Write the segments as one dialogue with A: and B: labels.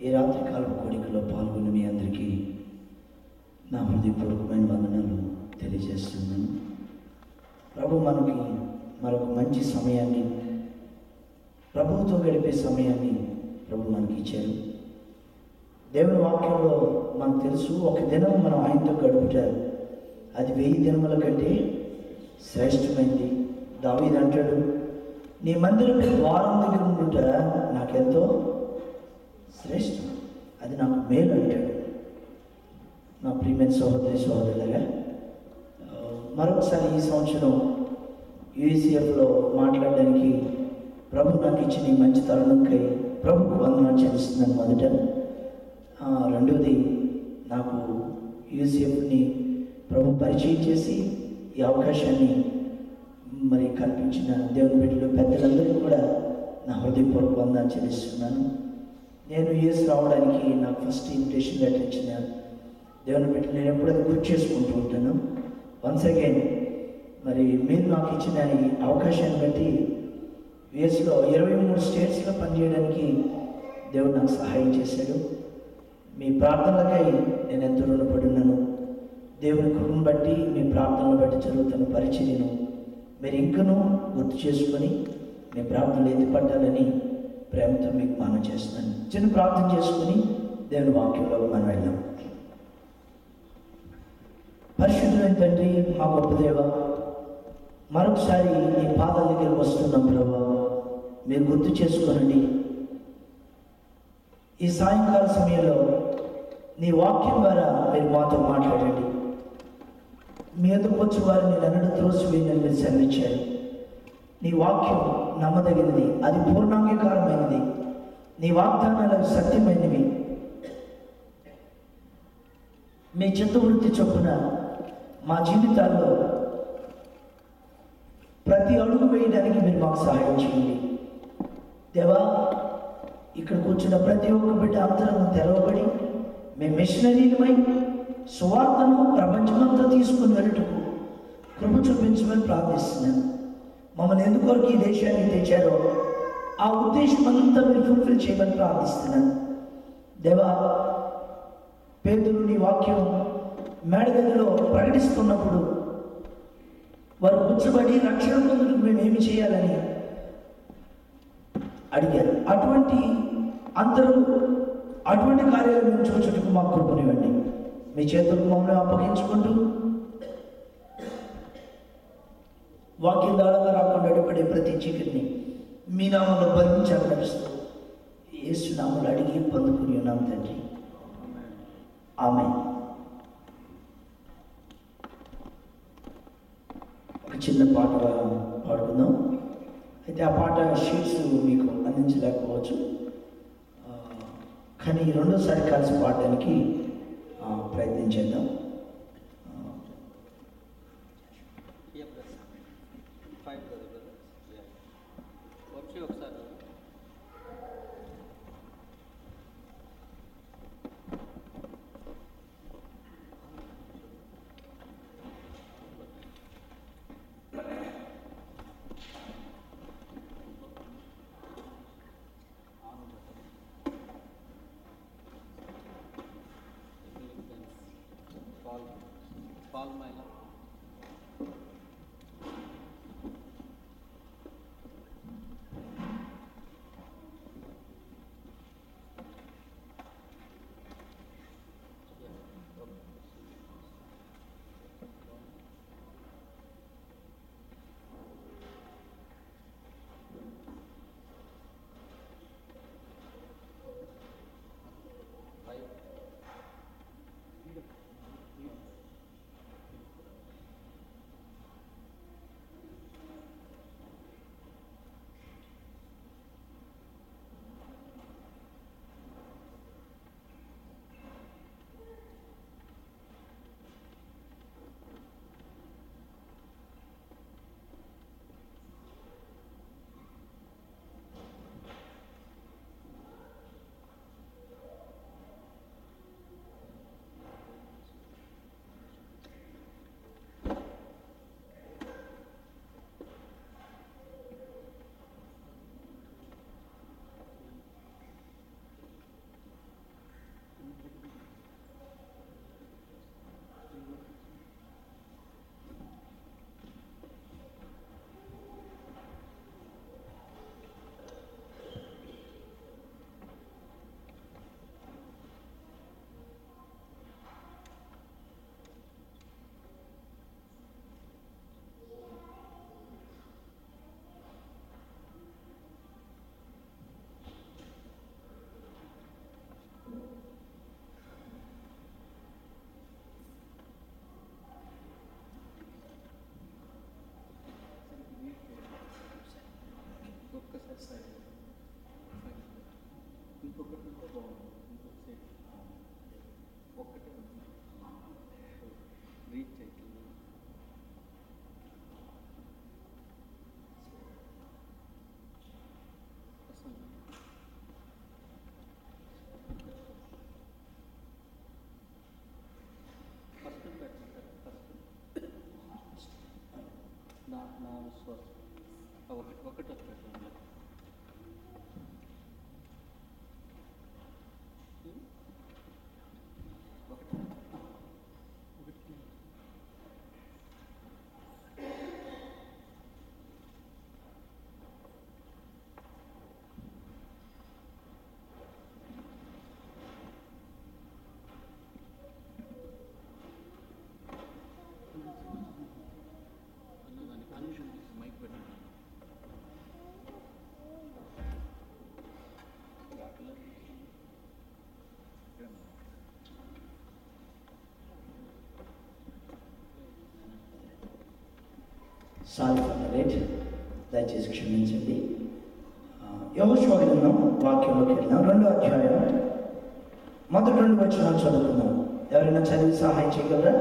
A: ఈ రాత్రికాల కోడికలో పాల్గొన్న మీ అందరికీ నా హృదయపూర్వకమైన వందనాలు తెలియజేస్తున్నాను. ప్రభు మనకి మరొక మంచి సమయాన్ని, ప్రభువుతో గడిపే సమయాన్ని ప్రభు మనకి ఇచ్చారు. దేవుని వాక్యంలో మనకు తెలుసు, ఒక దినం మనం ఆయనతో గడుపుట అది 1000 దినముల కంటే శ్రేష్టమైంది. దావీదు అంటాడు, నీ మందిరం ద్వారం దగ్గర ఉండుట నాకెంతో శ్రేష్టం, అది నాకు మేలు అంటాడు. నా ప్రియమైన సహోదరి సహోదరులుగా మరొకసారి ఈ సంవత్సరం యూఈసిఎఫ్లో మాట్లాడడానికి ప్రభు నాకు ఇచ్చిన ఈ మంచి తరుణంకై ప్రభుకు వందనాలు చెల్లిస్తున్నాను మొదట. రెండవది, నాకు యూఈసిఎఫ్ని ప్రభు పరిచయం చేసి ఈ అవకాశాన్ని మరి కల్పించిన దేవుని బిడ్డలు పెద్దలందరికీ కూడా నా హృదయపూర్వక వందనాలు చెల్లిస్తున్నాను. నేను యూఎస్ రావడానికి నాకు ఫస్ట్ ఇన్విటేషన్ లెటర్ ఇచ్చిన దేవుని బిడ్డలు నేను ఎప్పుడు అది గుర్తు చేసుకుంటూ ఉంటాను. వన్స్ అగైన్ మరి మీరు నాకు ఇచ్చిన ఈ అవకాశాన్ని బట్టి యూఎస్లో 23 స్టేట్స్లో పనిచేయడానికి దేవుడు నాకు సహాయం చేశాడు. మీ ప్రార్థనలకై నేను ఎంతో రుణపడి ఉన్నాను. దేవుని కృపను బట్టి, మీ ప్రార్థనలు బట్టి జరుగుతున్న పరిచర్యను మీరు ఇంకనూ గుర్తు చేసుకొని మీ ప్రార్థనలు ఎత్తిపట్టాలని ప్రేమతో మీకు మనం చేస్తున్నాను. చిన్న ప్రార్థన చేసుకుని దేవుని వాక్యంలో మనం వెళ్దాం. పరిశుద్ధులైన తండ్రి, మా గొప్ప దేవ, మరొకసారి నీ పాదాల దగ్గరికి వస్తున్నాం ప్రభా. మీరు గుర్తు చేసుకోనండి. ఈ సాయంకాల సమయంలో నీ వాక్యం ద్వారా మీరు మాతో మాట్లాడండి. మీ ఎదుకు వచ్చి వారిని నన్ను త్రోసివేయని మీరు సెలవిచ్చారు. నీ వాక్యం నమ్మదగినది, అది పూర్ణాంగీకారమైనది. నీ వాగ్దానాలు సత్యమైనవి. మీ చిత్తవృత్తి చొప్పున మా జీవితాల్లో ప్రతి అడుగు వేయడానికి మీరు మాకు సహాయం చేయండి దేవా. ఇక్కడ కూర్చున్న ప్రతి ఒక్క బిడ్డ అంతరంగం తెరవబడి మేము మిషనరీలమై సువార్తను ప్రపంచమంతా తీసుకుని వెళ్ళటకు కృప చూపించమని ప్రార్థిస్తున్నాను. మమ్మల్ని ఎందుకొరకు ఈ దేశానికి తెచ్చారో ఆ ఉద్దేశం అంతా మీరు ఫుల్ఫిల్ చేయమని ప్రార్థిస్తున్నాను దేవా. పేతురు నీ వాక్యం మేడగదిలో ప్రకటిస్తున్నప్పుడు వారు కూర్చోబడి రక్షణ పొందుటకు మేమేమి చేయాలని అడిగారు. అటువంటి కార్యాలు మేము చూచుటకు మాకు కృపనివ్వండి. మీ చేతులకు మమ్మల్ని అప్పగించుకుంటూ వాక్యం దాడగా రాకుండా అడ్డుపడే ప్రతి చీకటిని మీ నామంలో భరించాలి నడుస్తూ యేసు నామంలో అడిగి పొందుకుని ఉన్నాం తండ్రి, ఆమేన్. ఒక చిన్న పాట పాడుకుందాం. అయితే ఆ పాట షీట్స్ మీకు అందించలేకపోవచ్చు, కానీ రెండోసారి కలిసి పాడడానికి ప్రయత్నం చేద్దాం.
B: Paul Myla. ఇంకొకటి ఉంటే బాగుంది. ఇంకొక సైడ్ ఒక్కటే రీచ్ అవుతుంది. ఫస్ట్ పెట్టండి. ఫస్ట్ నా విశ్వాసం ఒకటి పెట్టండి.
A: సారీ ఫర్ ద లేట్, దయచేసి క్షమించండి. యెహోషువ గ్రంథం వాక్యంలోకి వెళ్ళినాం. 2వ అధ్యాయం మొదటి 2 వచనాలు చదువుకున్నాం. ఎవరైనా చదివి సహాయం చేయగలరా?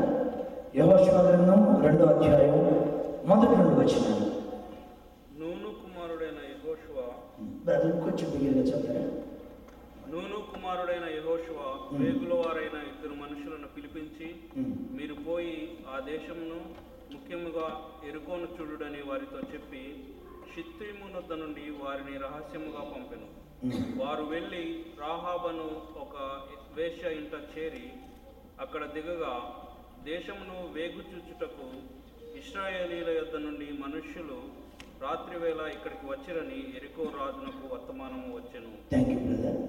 A: యెహోషువ గ్రంథం 2వ అధ్యాయం మొదటి 2 వచనాలు.
C: నూను కుమారుడైన యెహోషువ,
A: బ్రదర్ కొంచెం బిగిరగా చదువుతారా?
C: నూను కుమారుడైన యెహోషువ వేగుల వారైన 2 మనుషులను పిలిపించి, మీరు పోయి ఆ దేశమును ముఖ్యముగా ఎరుకోను చూడుడని వారితో చెప్పి షిత్తీము నొద్ద నుండి వారిని రహస్యముగా పంపెను. వారు వెళ్ళి రాహాబను ఒక వేశ్య ఇంట చేరి అక్కడ దిగగా, దేశమును వేగుచూచుటకు ఇశ్రాయేలీల యొద్ద నుండి మనుష్యులు రాత్రివేళ ఇక్కడికి వచ్చిరని ఎరికో రాజునకు వర్తమానము వచ్చెను.
A: Thank you brother.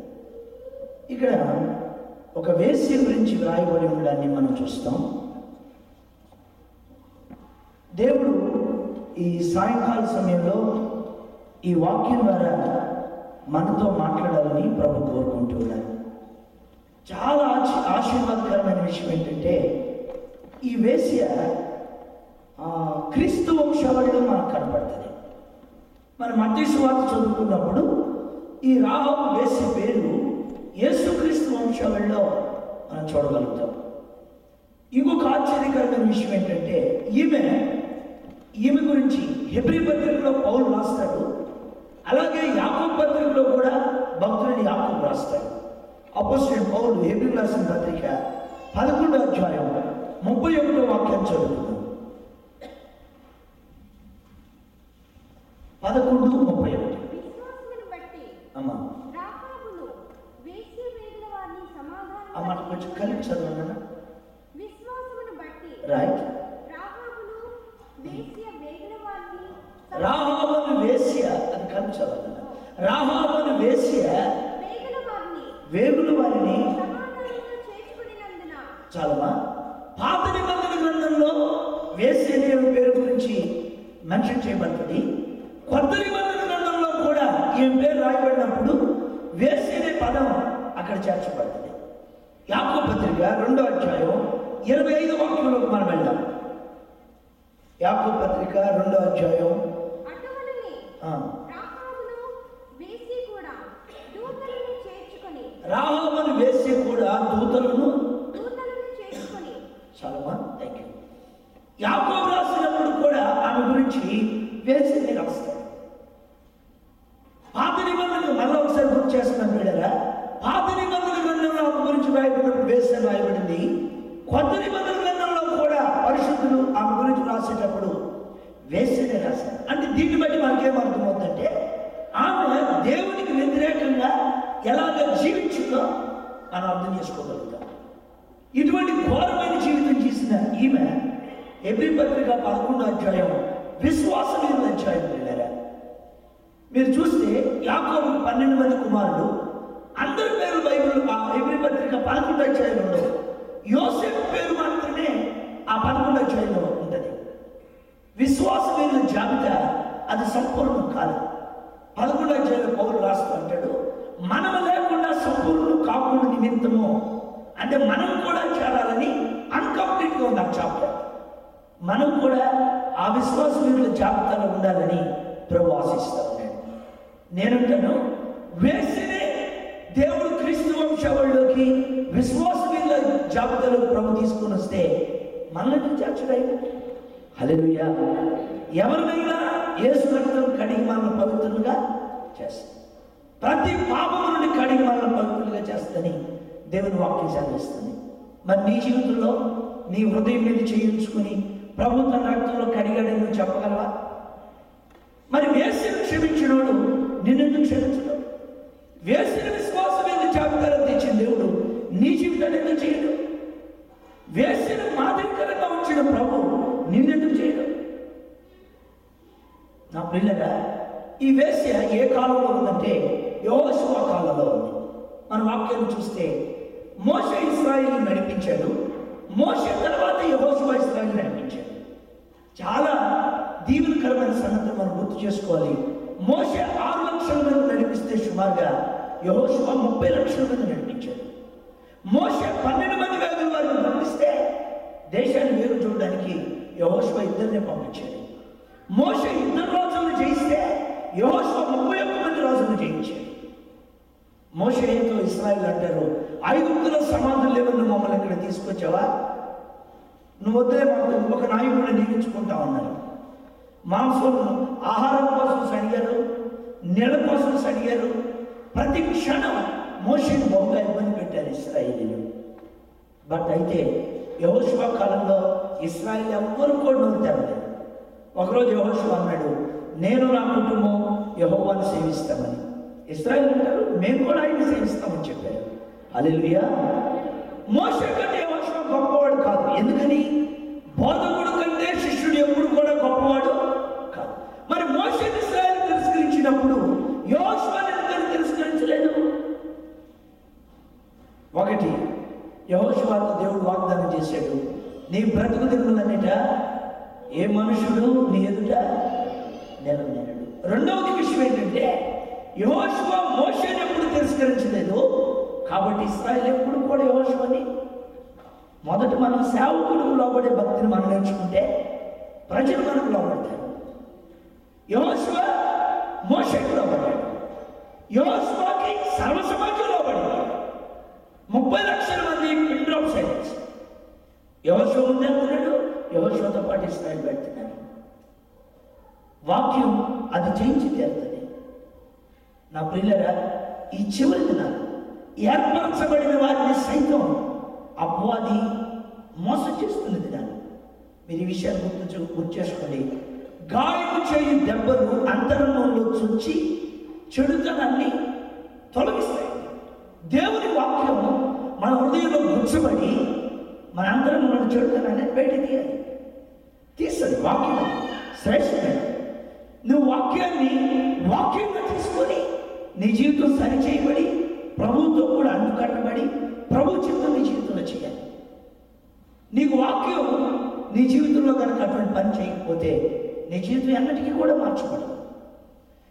A: ఇక్కడ ఒక వేశ్య గురించి వ్రాయబడి ఉండడాన్ని మనం చూస్తాం. దేవుడు ఈ సాయంకాల సమయంలో ఈ వాక్యం ద్వారా మనతో మాట్లాడాలని ప్రభు కోరుకుంటూ ఉన్నారు. చాలా ఆశీర్వాదకరమైన విషయం ఏంటంటే, ఈ వేశ్య క్రీస్తు వంశావళిలో మనకు కనపడుతుంది. మనం మత్తయి సువార్త చదువుకున్నప్పుడు ఈ రాహాబు వేశ్య పేరు యేసుక్రీస్తు వంశావళిలో మనం చూడగలుగుతాం. ఇంకొక ఆశ్చర్యకరమైన విషయం ఏంటంటే, ఈమె గురించి హెబ్రీ పత్రికలో పౌలు రాస్తాడు. అలాగే యాకోబు పత్రికలో కూడా భక్తుడిని యాకోబు రాస్తాడు. అపోస్తలుడైన పౌలు హెబ్రీ రాసిన పత్రిక 11వ అధ్యాయం 31వ వాక్యం చదువుతున్నాం. 11:31. అమ్మా అమ్మ కొంచెం కలిపి చదవన్నా. రైట్. రాహాబను వేశ్య అని కలిపి చదవన్నా. రాహాబను వేశ్య వేగుల వారిని చాలమా. పాత నిబంధన గ్రంథంలో వేశ్య అనే పేరు గురించి మెన్షన్ చేయబడుతుంది. కొత్త నిబంధన గ్రంథంలో కూడా ఈ పేరు రాయబడినప్పుడు వేశ్య అనే పదం అక్కడ చేర్చబడుతుంది. యాకోబు పత్రిక 2వ అధ్యాయం 25వ వాక్యంలోకి మనం వెళ్దాం. యాకోబు పత్రిక 2వ అధ్యాయం రాహాబను వేశ్య కూడా దూతలను చాలమా. Thank you. యాకోబు రాసినప్పుడు కూడా ఆమె గురించి వేశ్యని రాస్తాడు. పాత నిబంధనలు మళ్ళీ ఒకసారి గుర్తు చేస్తున్నాను బిడ్డరా. పాత నిబంధన గ్రంథంలో ఆమె గురించి రాయబడినప్పుడు వేశ్య రాయబడింది. కొత్త నిబంధన గ్రంథంలో కూడా పరిశుద్ధులు ఆమె గురించి రాసేటప్పుడు వేశ్యనే రాశారు. అంటే దీన్ని బట్టి మనకేం అర్థమవుతుందంటే, ఆమె దేవునికి వ్యతిరేకంగా ఎలాగ జీవించిందో మనం అర్థం చేసుకోగలుగుతాం. ఇటువంటి ఘోరమైన జీవితం చేసిన ఈమె హెబ్రీ పత్రిక 11వ అధ్యాయం విశ్వాసం మీద అధ్యాయం వెళ్ళారా. మీరు చూస్తే యాకోబుకు 12 మంది కుమారులు, అందరి పేరు బైబిల్ ఆ హెబ్రీ పత్రిక 11వ అధ్యాయంలో ఉండవు. యోసేపు పేరు మాత్రమే ఆ 11వ అధ్యాయంలో ఉంటుంది. విశ్వాసమైన జాబితా అది సంపూర్ణం కాదు. 11వ అధ్యాయంలో పౌలు రాస్తూ అంటాడు, మనము లేకుండా సంపూర్ణులు కాకుండా నిమిత్తము, అంటే మనం కూడా చేరాలని అన్కంప్లీట్గా ఉంది ఆ చాప్టర్. మనం కూడా ఆ విశ్వాసమైన జాబితాలో ఉండాలని ప్రభు ఆశిస్తూ ఉన్నాడు. నేనంటాను, వేసినే దేవుడు వంశావళిలోకి విశ్వాసవీరుల జాబితాలో ప్రభు తీసుకొని వస్తే మనల్ని చేర్చడైనా. హల్లెలూయా. ఎవరినైనా యేసు రక్తం కడిగి మనల్ని పవిత్రులుగా చేస్తుంది. ప్రతి పాపము నుండి కడిగి మనల్ని పవిత్రులుగా చేస్తుందని దేవుని వాక్యం సెలవిస్తుంది. మరి నీ జీవితంలో నీ హృదయం మీద చేయించుకుని ప్రభు తన రక్తంలో కడిగాడని నువ్వు చెప్పగలవా? మరి వేసిన క్షమించినోడు నిన్నెందుకు క్షమించడు? వేసిన విశ్వాసం మీద జాబితాలో తెచ్చిన దేవుడు నీ జీవితాన్ని ఎందుకు చేయడు? వేసిన మాదిరికరంగా ఉంచిన ప్రభు నిన్నెందుకు చేయడు? నా పిల్లగా, ఈ వేశ్య ఏ కాలంలో ఉందంటే యెహోషువ కాలంలో ఉంది. మన వాక్యాన్ని చూస్తే మోషే ఇశ్రాయేలును నడిపించాడు. మోషే తర్వాత యెహోషువ ఇశ్రాయేలును నడిపించాడు. చాలా దీవెనకరమైన సంగతులు మనం గుర్తు చేసుకోవాలి. మోషే 6 లక్షల మంది నడిపిస్తే సుమారుగా యెహోషువ 30 లక్షల మంది నడిపించాడు. మోషే 12 మంది వేగుల వారిని పంపిస్తే దేశాన్ని వేగు చూడడానికి యెహోషువ 2 పంపించాడు. మోషే 2 రాజులను జయిస్తే యెహోషువ 31 మంది రాజులను జయించాడు. మోషేతో ఇశ్రాయేలు అంటారు, ఐగుప్తులో సమాధులు లేవని మమ్మల్ని ఇక్కడ తీసుకొచ్చావా? నువ్వు వద్దే, మాకు ఒక నాయకుడిని నియమించుకుంటా ఉన్నారు. మాంసం ఆహారం కోసం సడిగారు, నెల కోసం సడిగారు. ప్రతి క్షణం మోషేని బహుగా ఇబ్బంది పెట్టారు ఇశ్రాయేలీలు. బట్ అయితే యెహోషువ కాలంలో ఇశ్రాయేలు ఎవ్వరు కూడా నోరు తెరలేదు. ఒకరోజు యెహోషువ అన్నాడు, నేను నా కుటుంబం యెహోవాను సేవిస్తామని. ఇశ్రాయేలు అంటారు, మేము కూడా ఆయన్ని సేవిస్తామని చెప్పారు. హల్లెలూయా. మోషే కంటే యెహోషువ గొప్పవాడు కాదు. ఎందుకని? బోధకుడు కంటే శిష్యుడు ఎప్పుడు కూడా గొప్పవాడు కాదు. మరి మోషే ఇశ్రాయేలు తిరస్కరించినప్పుడు యెహోషువని ఎందుకు తిరస్కరించలేదు? ఒకటి, యెహోషువతో దేవుడు వాగ్దానం చేశాడు, నీ బ్రతుకు దినములన్నిట ఏ మనుషుడు నీ ఎదుట నిలవలేడు. రెండవది విషయం ఏంటంటే యెహోషువ మోషేని ఎప్పుడు తిరస్కరించలేదు. కాబట్టి ఇశ్రాయేలు ఎప్పుడు కూడా యెహోషువని, మొదట మనం సేవకుడు లోబడే భక్తిని మనం నేర్చుకుంటే ప్రజలు మనకు లోబడతారు. యెహోషువ మోషేకి లోబడ్డాడు. యెహోషువకి సర్వసమాజం లోబడింది. 30 లక్షల మంది పిన్ డ్రాప్ సైన్స్. యెహోషువ ముందెళ్తున్నాడు, యెహోషువతో పాటు ఇశ్రాయేలు పెడుతున్నాడు. వాక్యం అది జయించి తీరుతుంది. నా ప్రియులరా, ఈ చివరి దినాలు ఏర్పరచబడిన వారిని సైతం అపవాది మోసం చేస్తున్న దినాలు. మీరు ఈ విషయాన్ని గుర్తు చేసుకోండి. గాయము చేయు దెబ్బలు అంతరంగంలో చుంచి చెడుతనాన్ని తొలగిస్తాయి. దేవుని వాక్యం మన హృదయంలో గుచ్చబడి మన అంతరంగంలో చెడుతనాన్ని బయట తీస్తుంది. వాక్యం శ్రేష్టమైన. నువ్వు వాక్యంగా తీసుకొని నీ జీవితం సరిచేయబడి ప్రభువుతో కూడా అంటుకట్టబడి ప్రభు చిత్తం నీ జీవితంలో చేయాలి. నీకు వాక్యం నీ జీవితంలో కనుక అటువంటి పని చేయకపోతే నీ జీవితం ఎన్నటికీ కూడా మార్చబడదు.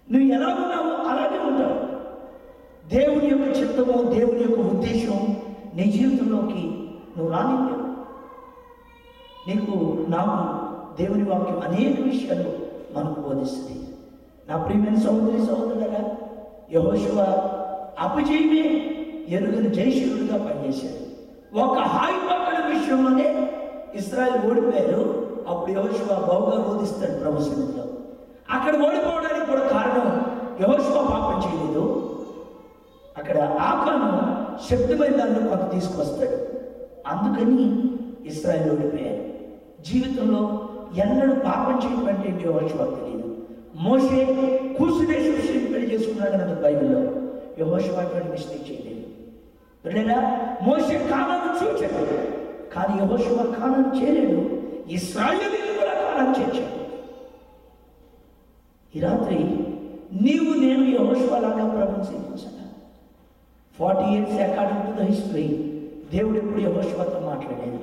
A: నువ్వు ఎలా ఉన్నావో అలాగే ఉంటావు. దేవుని యొక్క చిత్తము, దేవుని యొక్క ఉద్దేశం నీ జీవితంలోకి నువ్వు రానివ్వలేవు. నాకు దేవుని వాక్యం అనేక విషయాలు మనకు బోధిస్తుంది. నా ప్రియమైన సహోదరులారా, యెహోషువ అపజయమే ఎరుగని జయశీలుడుగా పనిచేశాడు. ఒక హాయి పక్కన విషయంలోనే ఇశ్రాయేలు ఓడిపోయారు. అప్పుడు యెహోషువ బహుగా రోధిస్తాడు ప్రభు సన్నిధిలో. అక్కడ ఓడిపోవడానికి కూడా కారణం యెహోషువ పాపం చేయలేదు. అక్కడ ఆకాను శక్తిమైన దాన్ని కొంత తీసుకొస్తాడు. అందుకని ఇశ్రాయేలు ఓడిపోయారు. జీవితంలో ఎన్నడూ పాపం చేయడం అంటే యెహోషువ తెలియదు. మోషే కూసు దేశం పెళ్లి చేసుకున్నాడు అన్నది బైబిల్లో. యెహోషువ అటువంటి మిస్టేక్ చేయలేదు. లేదా మోషే కానాను చూచాడు, కానీ యెహోషువ కానాను చేరాడు. ఇశ్రాయేలీయులు కూడా కానాను చేర్చాడు. ఈ రాత్రి నేను యెహోషువ లాగా ప్రభువుని సేవించాను. 40 years according to the history దేవుడు ఎప్పుడు యెహోషువతో మాట్లాడాడు.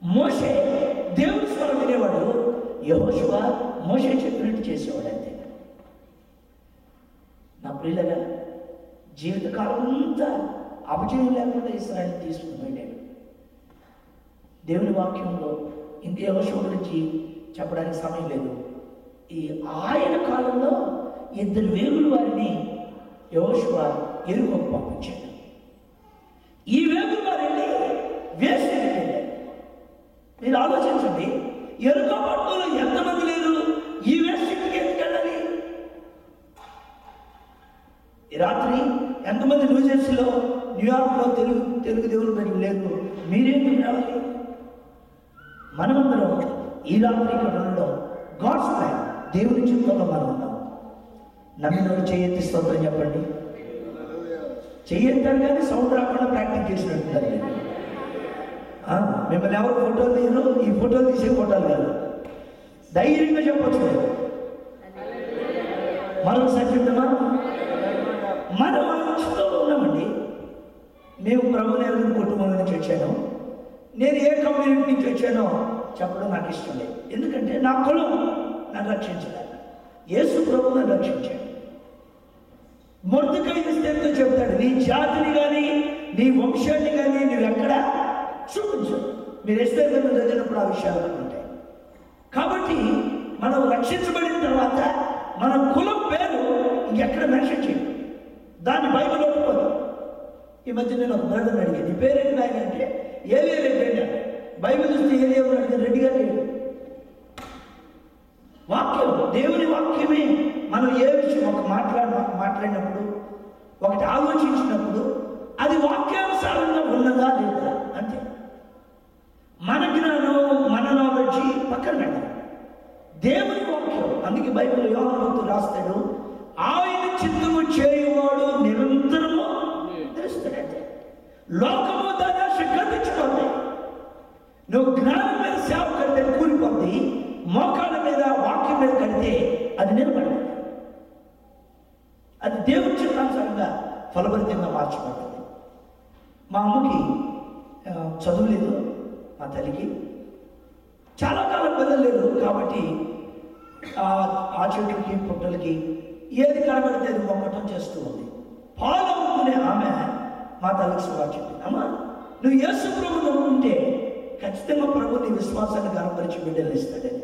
A: మోషే దేవుడి స్వరం వినేవాడు, యెహోషువ మోషే చెప్పినట్టు చేసేవాడు అంతే. నా ప్రియులగా, జీవితకాలం అంతా అపజయం లేకుండా ఇశ్రాయేలు తీసుకుని వెళ్ళాడు. దేవుని వాక్యంలో ఇంక యెహోషువ గురించి చెప్పడానికి సమయం లేదు. ఆయన కాలంలో 2 వేగుల వారిని యెహోషువ యెరికోకు పంపించాడు. ఎంతమంది న్యూజెర్సీలో, న్యూయార్క్లో తెలుగు దేవుని బడి లేరు? మీరేందుకు రావాలి? మనమందరం ఈ రాత్రి ఇక్కడ ఉండడం గాడ్స్ ప్లాన్, దేవుని చిత్తంలో మనం ఉన్నాం. నమ్మినోడు చెయ్యెత్తి స్తోత్రం చెప్పండి. చెయ్యెత్తారు కానీ సౌండ్ రాకుండా ప్రాక్టీస్ చేసినట్టున్నారు. మిమ్మల్ని ఎవరు ఫోటోలు తీయరు, ఈ ఫోటోలు తీసే ఫోటోలు కాదు. ధైర్యంగా చెప్పొచ్చు లేదు. మరొకసారి చెప్తామా? మనం చిత్తంలో ఉన్నామండి. మేము ప్రభుని ఎరుగుని కుటుంబం నుంచి వచ్చాను. నేను ఏ కమ్యూనిటీ నుంచి వచ్చానో చెప్పడం నాకు ఇష్టం లేదు. ఎందుకంటే నా కులం నన్ను రక్షించలేదు, యేసు ప్రభు నన్ను రక్షించాడు. మొర్దెకై ఎస్తేరుతో చెప్తాడు, నీ జాతిని కానీ నీ వంశాన్ని కానీ నువ్వు ఎక్కడ చూపించు. మీరు ఎస్తేరు చదివినప్పుడు ఆ విషయాలు ఉంటాయి. కాబట్టి మనం రక్షించబడిన తర్వాత మన కులం పేరు ఇంకెక్కడ మెన్షన్ చేయాలి, దాన్ని బైబిల్ ఒప్పుకోదు. ఈ మధ్య నేను ఒక బ్రదర్ని అడిగాను, నీ పేరేంటి ఆయన అంటే ఏలియా రెడ్డి అన్నాడు. బైబిల్ చూస్తే ఏలియా అడిగాను, రెడ్డిగా లేడు. వాక్యం, దేవుని వాక్యమే. మనం ఏ విషయం ఒక మాట్లాడినప్పుడు, ఒకటి ఆలోచించినప్పుడు అది వాక్యానుసారంగా ఉన్నదా లేదా అంతే. మన జ్ఞానం, మన నాలెడ్జి పక్కన పెట్టాలి, దేవుని వాక్యం. అందుకే బైబిల్ యోహాను భక్తుడు రాస్తాడు, ఆయన చిత్తము చేయువాడు నిరంతరము తెలుస్తాడంటే. లోకము దాని గతించుకోండి. నువ్వు జ్ఞానం మీద సేవ కడితే కూలిపోద్ది, మోకాళ్ళ మీద వాక్యం మీద కడితే అది నిలబడదు. అది దేవుని చిత్తానుసారంగా ఫలభరితంగా మార్చబడుతుంది. మా అమ్మకి చదువు లేదు, మా తల్లికి చాలా కాలం పిల్లలు లేదు. కాబట్టి ఆ చెట్టుకి పుట్టలకి ఏది కనబడితే అది మొక్కటం చేస్తూ ఉంది. పాలు అమ్ముకునే ఆమె మా తల్లికి సువార్త చెప్పింది, అమ్మా నువ్వు యేసు ప్రభువుని నమ్ముకుంటే ఖచ్చితంగా ప్రభు నీ విశ్వాసాన్ని గనపరిచి బిడ్డలు ఇస్తాడని.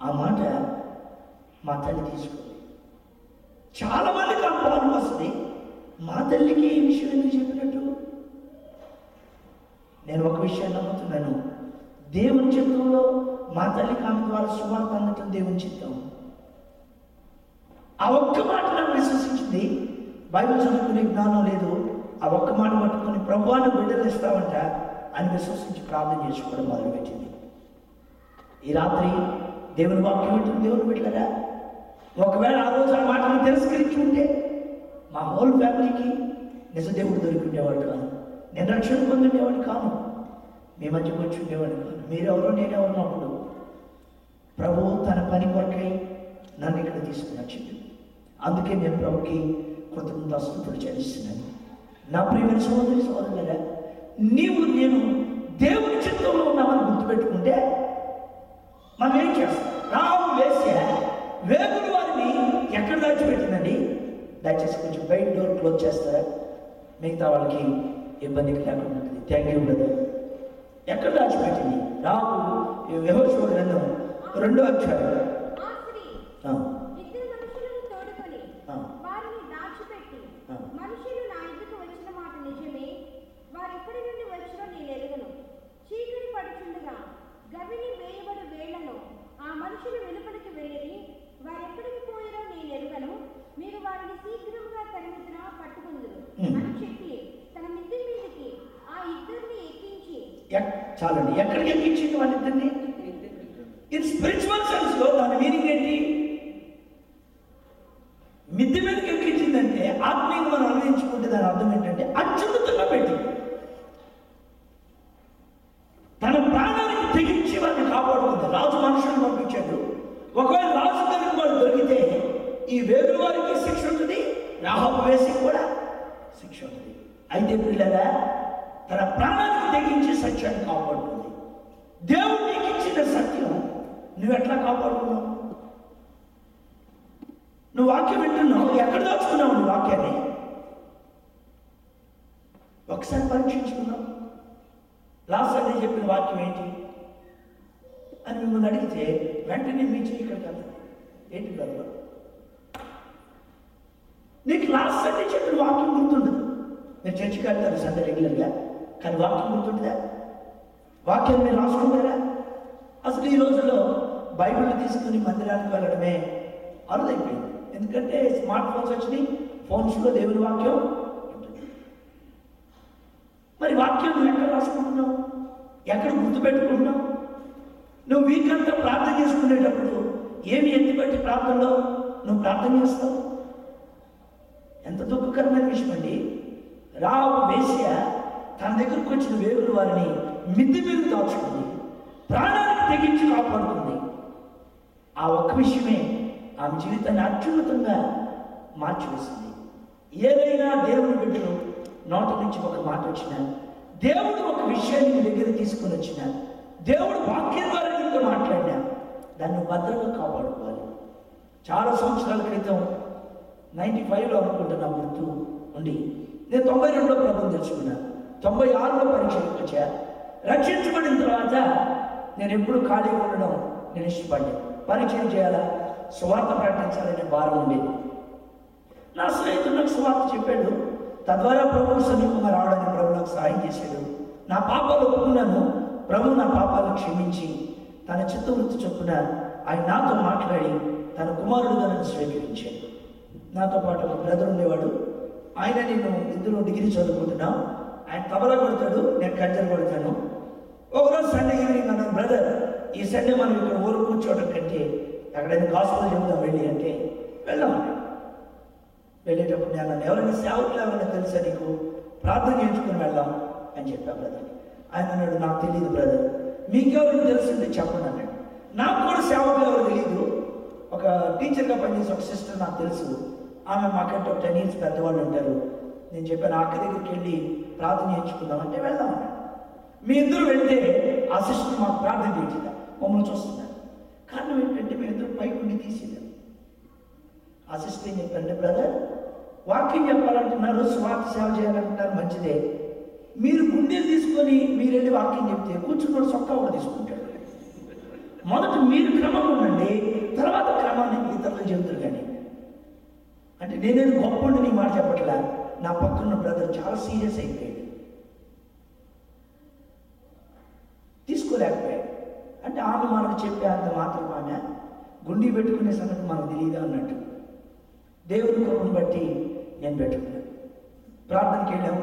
A: ఆ మాట మా తల్లి తీసుకుంది. చాలా మందికి ఆ పాలు వస్తుంది, మా తల్లికి ఈ విషయం ఎందుకు చెప్పినట్టు? నేను ఒక విషయాన్ని నమ్ముతున్నాను, దేవుని చిత్తంలో మా తల్లికి ఆమె ద్వారా సువార్త అందటం దేవుని చిత్తం. ఆ ఒక్క మాట నాకు విశ్వసించింది. బైబిల్ చదువుకునే జ్ఞానం లేదు, ఆ ఒక్క మాట పట్టుకొని ప్రభువాన్ని బిడ్డలు ఇస్తావంట అని విశ్వసించి ప్రార్థన చేసుకోవడం మొదలుపెట్టింది. ఈ రాత్రి దేవుని వాక్యం వింటుంది దేవుని బిడ్డలారా. ఒకవేళ ఆ రోజు ఆ మాటను తిరస్కరించి ఉంటే మా హోల్ ఫ్యామిలీకి నిజ దేవుడు దొరికి ఉండేవాడు కాదు, నేను రక్షణ పొందుండేవాడు కాను, మీ మధ్యకు వచ్చి ఉండేవాడు కాదు. మీరెవరో నేనెవరో అప్పుడు ప్రభు తన పని కొరకై నన్ను ఇక్కడ తీసుకుని వచ్చింది. అందుకే నేను ప్రభుకి కృతజ్ఞతాస్తుతులు చెల్లిస్తున్నాను. నా ప్రియమైన సోదరి సోదరులారా, నీవు నేను దేవుని చిత్తంలో ఉన్నామని గుర్తుపెట్టుకుంటే మనం ఏం చేస్తాం? రాము వేసే వేగుల వారిని ఎక్కడ దాచిపెట్టిందండి? దయచేసి కొంచెం బయట డోర్ క్లోజ్ చేస్తారా, మిగతా వాళ్ళకి ఇబ్బందికి లేకుండా ఉంటుంది. Thank you brother. ఎక్కడ దాచిపెట్టింది? రాము యెహోషువ గ్రంథం 2వ అధ్యాయం.
D: మనుషులు నా ఇంటికి వచ్చిన మాట నిజమే, వారెక్కడి నుండి వచ్చినో నేను ఎరుగను. చీకటి పడుచుండగా గవిని వేయబడి వేళ్లను ఆ మనుషులు వెలుపలికి వెళ్ళి వారెక్కడికి పోయారో నేను ఎరుగను. మీరు వారిని శీఘ్రంగా తరిమిన పట్టుకుందురు అని చెప్పి తన మిద్ది మీదకి ఆ ఇద్దరిని ఎక్కించి.
A: చాలండి, ఎక్కడికి ఎక్కించింది వాళ్ళిద్దరిని? ఇన్ స్పిరిచువల్ సెన్స్ లో దాని మీనింగ్ ఏంటి? మిద్ది మీదకి ఎక్కించిందంటే ఆత్మీయంగా మనం అన్వయించుకుంటే దాని అర్థం ఏంటంటే అత్యున్నతంగా పెట్టింది. తన ప్రాణానికి తెగించి వారిని కాపాడుకుంది. రాజు మనుషులను పంపించాడు. ఒకవేళ రాజు దగ్గరికి వాళ్ళు దొరికితే ఈ వేగుల వారికి శిక్ష ఉంటుంది, రాహాబు వేసికి కూడా శిక్ష ఉంటుంది. అయితే పిల్లరా, తన ప్రాణానికి తెగించి సత్యాన్ని కాపాడుకుంది. దేవుడు నీకు ఇచ్చిన సత్యం నువ్వు ఎట్లా కాపాడుకున్నావు? నువ్వు వాక్యం వింటున్నావు, ఎక్కడ దాచుకున్నావు నువ్వు వాక్యాన్ని? ఒకసారి పరీక్షించుకున్నావు. లాస్ట్ సండే చెప్పిన వాక్యం ఏంటి అని మిమ్మల్ని అడిగితే వెంటనే మీ చెయ్యి ఇక్కడికి వెళ్తాను. ఏంటి బ్రదర్? నీకు లాస్ట్ సండే చెప్పిన వాక్యం గుర్తుండదు. మీరు చర్చికి వెళ్తారు సండే రెగ్యులర్గా, కానీ వాక్యం గుర్తుంటుందా? వాక్యం మీరు రాసుకుంటారా? అసలు ఈ రోజుల్లో బైబిల్ తీసుకుని మందిరానికి వెళ్ళడమే అరుదైపోయింది. ఎందుకంటే స్మార్ట్ ఫోన్స్ వచ్చినాయి, ఫోన్స్లో దేవుని వాక్యం మరి వాక్యం నువ్వు ఎక్కడ రాసుకుంటున్నావు? ఎక్కడ గుర్తుపెట్టుకుంటున్నావు? నువ్వు వీకంతా ప్రార్థన చేసుకునేటప్పుడు ఏమి ఎత్తిపెట్టి ప్రార్థనలో నువ్వు ప్రార్థన చేస్తావు? ఎంత దుఃఖకరమైన విషయం అండి. రావు వేశ్య తన దగ్గరకు వచ్చిన వేగుల వారిని మిద్ది మీద దాచుకుంది, ప్రాణానికి తెగించి కాపాడుకుంది. ఆ ఒక్క విషయమే ఆమె జీవితాన్ని అత్యున్నతంగా మార్చివేసింది. ఏదైనా దేవుని బిడ్డలు నోట నుంచి ఒక మాట వచ్చినా, దేవుడు ఒక విషయాన్ని మీ దగ్గర తీసుకుని వచ్చినా, దేవుడు వాక్యం ద్వారా నీతో మాట్లాడినా దాన్ని భద్రంగా కాపాడుకోవాలి. చాలా సంవత్సరాల క్రితం 95లో అనుకుంటున్నా గుర్తు ఉండి, నేను 92లో ప్రభుత్వం తెలుసుకున్నా, 96లో పరీక్షలకు వచ్చా. రక్షించబడిన తర్వాత నేను ఎప్పుడు ఖాళీగా ఉండడం నేను ఇష్టపడ్డాను. పరిచయం చేయాలా, సువార్త ప్రకటించాలనే భారం ఉండేది. నా స్నేహితుడు నాకు సువార్త చెప్పాడు, తద్వారా ప్రభు సమీపంగా రావడానికి ప్రభు నాకు సహాయం చేశాడు. నా పాపాలు ఒప్పుకున్నాను. ప్రభు నా పాపాలను క్షమించి తన చిత్తవృత్తి చొప్పున ఆయన నాతో మాట్లాడి తన కుమారుడుగా నన్ను స్వీకరించాడు. నాతో పాటు ఒక బ్రదర్ ఉండేవాడు. ఆయన నేను ఇద్దరు డిగ్రీ చదువుకుంటున్నాం. ఆయన తబలా కొడతాడు, నేను కంచెలు కొడతాను. ఒకరోజు సండే ఈవినింగ్ అన్నాను, బ్రదర్ ఈ సండే మనం ఇక్కడ ఊరు కూర్చోవడం కంటే ఎక్కడైనా గాస్పెల్ చెబుదాం వెళ్ళి అంటే, వెళ్దాం. వెళ్ళేటప్పుడు నేను నన్ను ఎవరైనా సేవకులు ఎవరైనా తెలుసా నీకు, ప్రార్థన చేయించుకుని వెళ్దాం అని చెప్పా బ్రదర్. ఆయన అన్నాడు, నాకు తెలియదు బ్రదర్, మీకెవరైనా తెలుసుంటే చెప్పండి అన్నాడు. నాకు కూడా సేవకులు ఎవరు తెలియదు. ఒక టీచర్గా పనిచేసే ఒక సిస్టర్ నాకు తెలుసు. ఆమె మాకంటే ఒక 10 years పెద్దవాళ్ళు ఉంటారు. నేను చెప్పాను, అక్క దగ్గరికి వెళ్ళి ప్రార్థన చేయించుకుందాం అంటే వెళ్దాం అన్నాడు. మీ ఇద్దరు వెళ్తే ఆ సిస్టర్ మాకు ప్రార్థన చేయించిందా, మమ్మల్ని చూస్తున్నారు. కారణం ఏంటంటే మీ ఇద్దరు పైకి ఉండి తీసేదాం. ఆ సిస్టర్ ఏం చెప్పారంటే, బ్రదర్ వాక్యం చెప్పాలంటున్నారు, స్వార్థ సేవ చేయాలంటున్నారు, మంచిదే. మీరు గుండెలు తీసుకొని మీరు వెళ్ళి వాక్యం చెప్తే కూర్చున్న సొక్కా కూడా తీసుకుంటాడు. మొదట మీరు క్రమంగా ఉండండి, తర్వాత క్రమాన్ని ఇతరులు చెబుతారు. కానీ అంటే నేనేది గొప్ప ఉండి నీ మాట చెప్పట్లా, నా పక్కన బ్రదర్ చాలా సీరియస్ అయిపోయాడు, తీసుకోలేకపోయాడు. అంటే ఆమె మనకు చెప్పే అంత మాత్రం ఆమె గుండీ పెట్టుకునే సంగతి మనకు తెలియదా అన్నట్టు. దేవుని కృపను బట్టి నేను పెట్టుకున్నాను. ప్రార్థనకి వెళ్ళాము.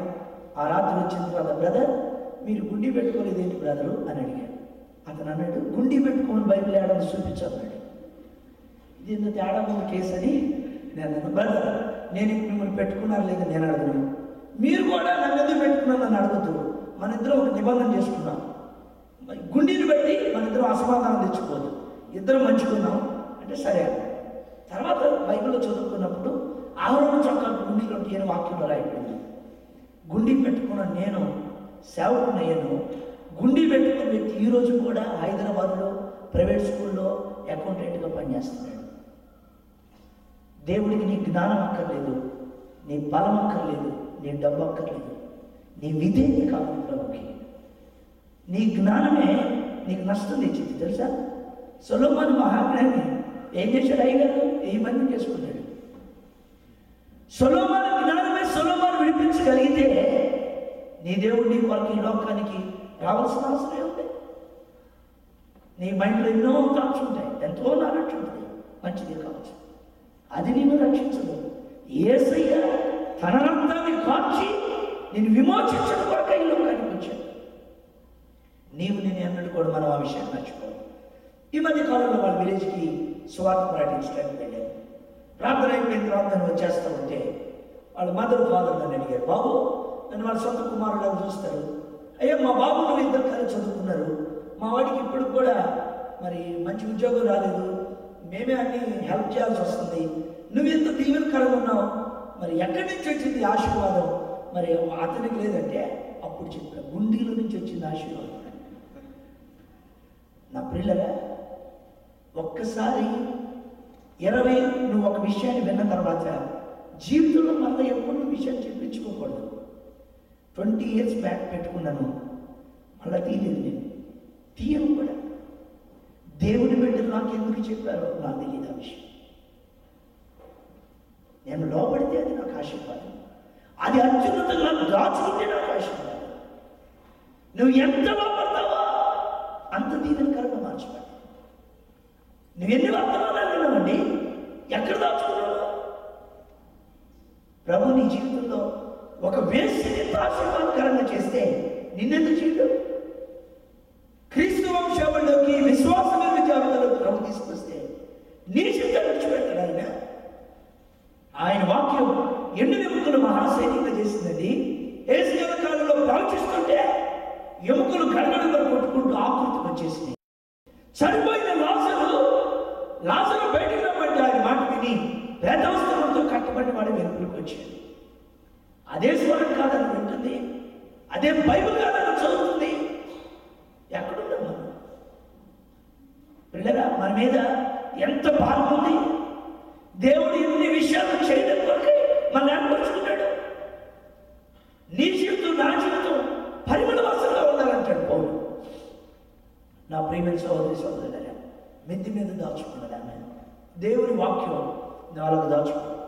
A: ఆ రాత్రి వచ్చిన తర్వాత, బ్రదర్ మీరు గుండీ పెట్టుకోలేదు ఏంటి బ్రదరు అని అడిగాడు. అతను అన్నాడు, గుండీ పెట్టుకోమని బైబిల్ ఏడాది చూపించన్నాడు. ఇది ఇంత తేడా ఉన్న కేసు అని నేను అన్నాను, బ్రదర్ నేను మిమ్మల్ని పెట్టుకున్నారు లేదా నేను అడగను, మీరు కూడా నన్ను ఎందుకు పెట్టుకున్నాను నన్ను అడుగుతూ మన ఇద్దరం ఒక నిబంధన చేసుకున్నాం. గుండీని బట్టి మన ఇద్దరం అసమాధానం తెచ్చుకోదు, ఇద్దరం మంచుకున్నాం అంటే సరే. తర్వాత బైబిల్లో చదువుకున్నప్పుడు ఆవరణ చొక్కా గుండీలో తీయని వాక్యంలో రాయబడింది. గుండీ పెట్టుకున్న నేను సేవకునయ్యాను. గుండీ పెట్టుకున్న వ్యక్తి ఈరోజు కూడా హైదరాబాద్లో ప్రైవేట్ స్కూల్లో అకౌంటెంట్గా పనిచేస్తున్నాడు. దేవుడికి నీ జ్ఞానం అక్కర్లేదు, నీ బలం అక్కర్లేదు, నీ డబ్బు అక్కర్లేదు, నీ విధేయత కావాలి ప్రభుకి. నీ జ్ఞానమే నీకు నష్టం తెచ్చింది తెలుసా. సొలొమోను మహాజ్ఞాని ఏం చేశాడు? అయ్యగారు 1000 మందిని చేసుకున్నాడు. సొలొమోను జ్ఞానమే సొలొమోను విడిపించగలిగితే నీ దేవుడు నీ కొరకు ఈ లోకానికి రావాల్సిన అవసరం ఉంది. నీ మైండ్లో ఎన్నో థాట్స్ ఉంటాయి, ఎంతో నాలెడ్జ్ ఉంటుంది, మంచిది కావచ్చు, అది నిన్ను రక్షించదు. యేసయ్య తన రక్తాన్ని కార్చి నేను విమోచించడం కొరకు ఈ లోకానికి వచ్చాను. నీవు నేను అన్నట్టు కూడా మనం ఆ విషయాన్ని మర్చిపోవాలి. ఈ మధ్య కాలంలో వాళ్ళ విలేజ్కి సువార్త ప్రకటించడానికి వెళ్ళాను. ప్రార్థన అయిపోయిన తర్వాత నేను వచ్చేస్తూ ఉంటే వాళ్ళ మదర్ ఫాదర్ నన్ను అడిగారు, బాబు నన్ను వాళ్ళ సొంత కుమారులను చూస్తారు. అయ్యో మా బాబు నువ్వు ఇద్దరు కలిసి చదువుకున్నారు, మా వాడికి ఇప్పుడు కూడా మరి మంచి ఉద్యోగం రాలేదు, మేమే అన్ని హెల్ప్ చేయాల్సి వస్తుంది, నువ్వు ఎంత దీవెనకరంగా ఉన్నావు, మరి ఎక్కడి నుంచి వచ్చింది ఆశీర్వాదం మరి అతనికి లేదంటే అప్పుడు చెప్పా, గుండీలో నుంచి వచ్చింది ఆశీర్వాదం. నా పిల్లగా ఒక్కసారి 20 నువ్వు ఒక విషయాన్ని విన్న తర్వాత జీవితంలో మళ్ళీ ఎప్పుడు నువ్వు విషయాన్ని చెప్పించుకోకూడదు. 20 years బ్యాక్ పెట్టుకున్నాను, మళ్ళీ తీయలేదు, నేను తీయను కూడా. దేవుని బిడ్డలు నాకు ఎందుకు చెప్పారో నాకు తెలియదు ఆ విషయం. నేను లోపడితే అది నాకు ఆశీర్వాదం, అది అత్యున్నతంగా దాచుకుంటే నాకు ఆశీర్వాదం. నువ్వు ఎంత లోపడతావో అంత దీవెనకరంగా మార్చుకోవాలి. నువ్వు ఎన్ని వర్తమానాలు విన్నావండి, ఎక్కడ దాచుకున్నావు? ప్రభు నీ జీవితంలో ఒక వేసిని ఎంత ఆశీర్వాదకరంగా చేస్తే నిన్నెందుకు చేయడు? క్రీస్తు వంశావళిలోకి విశ్వాసమైన జాబితాలో ప్రభు తీసుకొస్తే నీ చిత్తం విడిచిపెట్టాడు. ఆయన వాక్యం ఎండు ఎముకలు మహాసైనికంగా చేసిందండి. ఏసుల కాలంలో ప్రవచిస్తుంటే ఎముకలు గడగడలు కొట్టుకుంటూ ఆకృతికి వచ్చేసింది. చనిపోయిన లాజరు బయటికి రమ్మంటే ఆయన మాట విని వేదవస్త్రంతో కట్టబడి వాడి వెలుపులకు వచ్చాడు. అదే స్వరం కాదని వింటుంది, అదే బైబిల్ కాదని చదువుతుంది. ఎక్కడున్నాం మనం? పిల్లరా, మన మీద ఎంత భారం ఉంది. దేవుడు ఎన్ని విషయాలు చేయడం కొరకే మన ఏర్పరుచుకున్నాడు. నీ జీవితం నా జీవితం పరిమళ వాసనగా ఉండాలంటాడు పౌలు. నా ప్రియమైన సహోదరి సహోదరులారా, మిద్ది మీద దాచుకున్నాడు ఆమె. దేవుని వాక్యం నాలుగు దాచుకున్నాడు.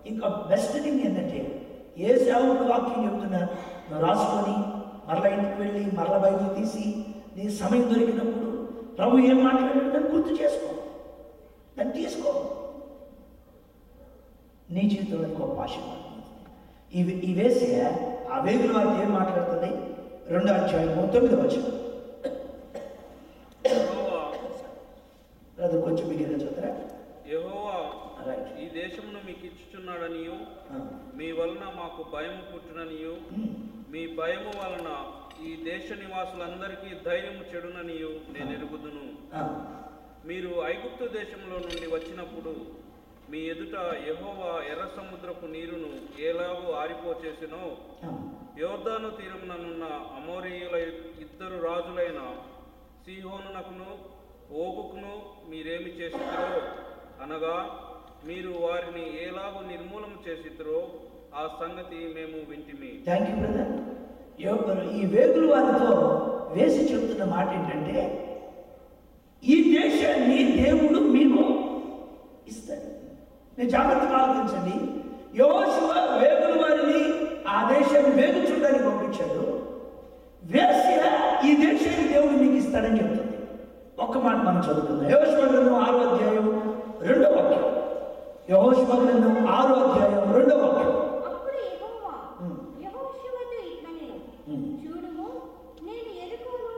A: ఇంకా బెస్ట్ థింగ్ ఏంటంటే, ఏ సేవకుడు వాక్యం చెప్తున్నా నువ్వు రాసుకొని మరలా ఇంటికి వెళ్ళి మరలా బయటకు తీసి నీ సమయం దొరికినప్పుడు ప్రభు ఏం మాట్లాడాడు దాన్ని గుర్తు చేసుకో, దాన్ని తీసుకో. నీ జీవితంలో గొప్ప ఆశీర్వాదం. ఈ వేసే ఆ వేగుల వారితో ఏం మాట్లాడుతుంది? 2వ అధ్యాయం 9వ వచనం. అది కొంచెం మిగిలిన చూద్దరా.
C: యెహోవా ఈ దేశమును మీకు ఇచ్చుచున్నాడనియు మీ వలన మాకు భయము పుట్టుననియు మీ భయము వలన ఈ దేశ నివాసులందరికీ ధైర్యము చెడుననియు నేను ఎరుగుదును. మీరు ఐగుప్తు దేశంలో నుండి వచ్చినప్పుడు మీ ఎదుట యెహోవా ఎర్ర సముద్రపు నీరును ఎలాగో ఆరిపోచేసినో, యోర్దాను తీరముననున్న అమోరీయుల 2 రాజులైన సీహోనునకును ఓగుకును మీరేమి చేసిద్రో, అనగా మీరు వారిని ఎలాగో నిర్మూలన చేసిద్రో ఆ సంగతి మేము వింటిమి.
A: Thank you brother. ఈ వేగుల వారితో వేసి చెప్తున్న మాట ఏంటంటే, ఈ దేశాన్ని దేవుడు మీకు ఇస్తాడు. నేను జాగ్రత్తగా ఆలోచించండి. యెహోషువ వేగుల వారిని ఆ దేశాన్ని వేగు చూడడానికి పంపించాడు. వేశ్య ఈ దేశాన్ని దేవుడు మీకు ఇస్తాడని చెప్తుంది. ఒక్క మాట మనం చదువుకుందాం. యెహోషువ గ్రంథం 6వ అధ్యాయం 2వ వాక్యం. యెహోషువ గ్రంథం 6వ అధ్యాయం 2వ వాక్యం.
D: అప్పుడు యెహోవా యెహోషువతో ఇట్లనెను, చూడుము, నేను యెరికోను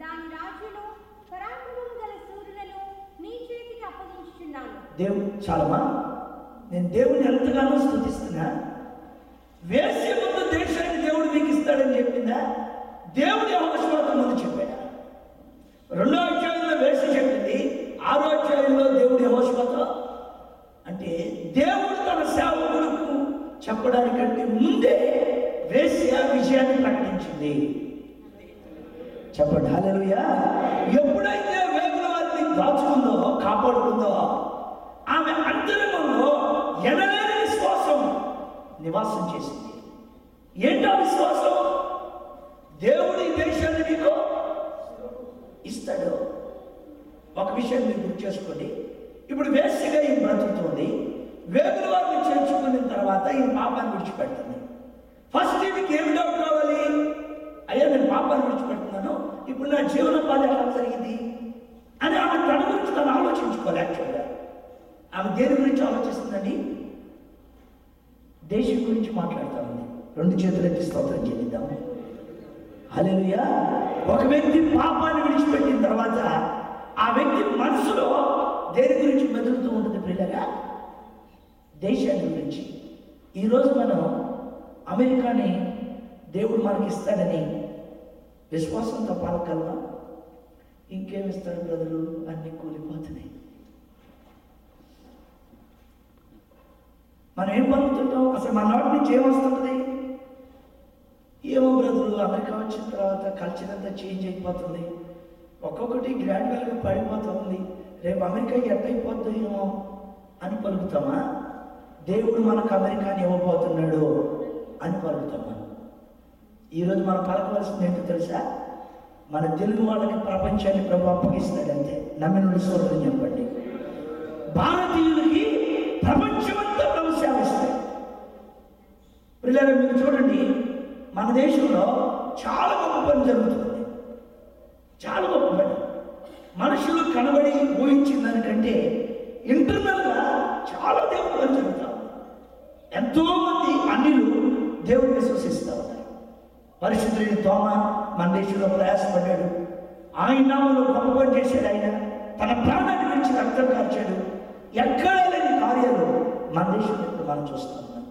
D: దాని రాజును పరాక్రమము గల శూరులను నీ చేతికి అప్పగించుచున్నాను.
A: దేవుడు చాలమా? నేను దేవుని ఎంతగానో స్తుతిస్తున్నా. వేశ్య ముందు దేశాన్ని దేవుడు మీకు ఇస్తాడని చెప్పిందా? దేవుడు యెహోషువతో ముందు చెప్పాడా? 2వ అధ్యాయంలో వేశ్య చెప్పింది, 6వ అధ్యాయంలో దేవుడు యెహోషువతో. అంటే దేవుడు తన సేవకులకు చెప్పడానికంటే ముందే వేశ్య విజయాన్ని ప్రకటించింది. చెప్పండి హల్లెలూయా. ఎప్పుడైతే వేగుల వారిని దాచుకుందో, కాపాడుకుందో, ఆమె అంతరంగంలో ఎనలేని విశ్వాసం నివాసం చేసింది. ఏంటో విశ్వాసం? దేవుడు ఈ దేశాన్ని మీకు ఇస్తాడు. ఒక విషయం మీరు గుర్తు చేసుకోండి. ఇప్పుడు వేశ్యగా ఈ బ్రతుకుతుంది. వేగుల వారిని చేర్చుకున్న తర్వాత ఈ పాపాన్ని విడిచిపెడుతుంది. ఫస్ట్ ఈమెకి ఏమి డౌట్ కావాలి? అయ్యా, నేను పాపాన్ని విడిచిపెడుతున్నాను, ఇప్పుడు నా జీవనోపాధి ఎలా జరిగింది అని ఆమె తన గురించి తను ఆలోచించుకోవాలి. యాక్చువల్గా ఆమె దేని గురించి ఆలోచిస్తుందండి? దేశం గురించి మాట్లాడుతూ ఉంది. 2 చేతులు ఎత్తి స్తోత్రం చెల్లిద్దాం. హల్లెలూయా. ఒక వ్యక్తి పాపాన్ని విడిచిపెట్టిన తర్వాత ఆ వ్యక్తి మనసులో దేని గురించి మెదులుతూ ఉంటుంది పిల్లగా? దేశాన్ని గురించి. ఈరోజు మనం అమెరికాని దేవుడు మనకి ఇస్తాడని విశ్వాసంతో పలకల్లా, ఇంకేమిస్తాడు బ్రదరు? అన్ని కూలిపోతున్నాయి. మనం ఏం పలుకుతుంటాం? అసలు మన నాటి నుంచి ఏమొస్తుంది? ఏమో బ్రదరు, అమెరికా వచ్చిన తర్వాత కల్చర్ అంతా చేంజ్ అయిపోతుంది, ఒక్కొక్కటి గ్రాడ్యువల్గా పడిపోతుంది, రేపు అమెరికా ఎట్టయిపోద్దో ఏమో అని పలుకుతామా? దేవుడు మనకు అమెరికాని ఇవ్వబోతున్నాడు అని పలుకుతామా? ఈరోజు మనం పలకవలసింది ఏంటో తెలుసా? మన తెలుగు వాళ్ళకి ప్రపంచాన్ని ప్రభు అప్పగిస్తాడంతే. నమ్మిన సోదరుని చెప్పండి. భారతీయులకి ప్రపంచమంతా ప్రభు సేవిస్తాడు. పిల్లలు మీరు చూడండి, మన దేశంలో చాలా గొప్ప పని జరుగుతుంది. చాలా గొప్ప పని. మనుషులు కనబడి ఊహించిన దానికంటే ఇంటర్నల్గా చాలా దేవుడు పని జరుగుతాం. ఎంతోమంది అన్యులు దేవుడు విశ్వసిస్తూ ఉన్నారు. పరిశుద్ధుడైన తోమ మన దేశంలో ప్రయాసపడ్డాడు. ఆయన నామంలో గొప్ప పని చేశాడు. ఆయన తన ప్రాణాన్ని గురించి రక్తం కార్చాడు. ఎక్కడ లేని కార్యాలు మన దేశంలో ఇప్పుడు మనం చూస్తూ ఉన్నాం.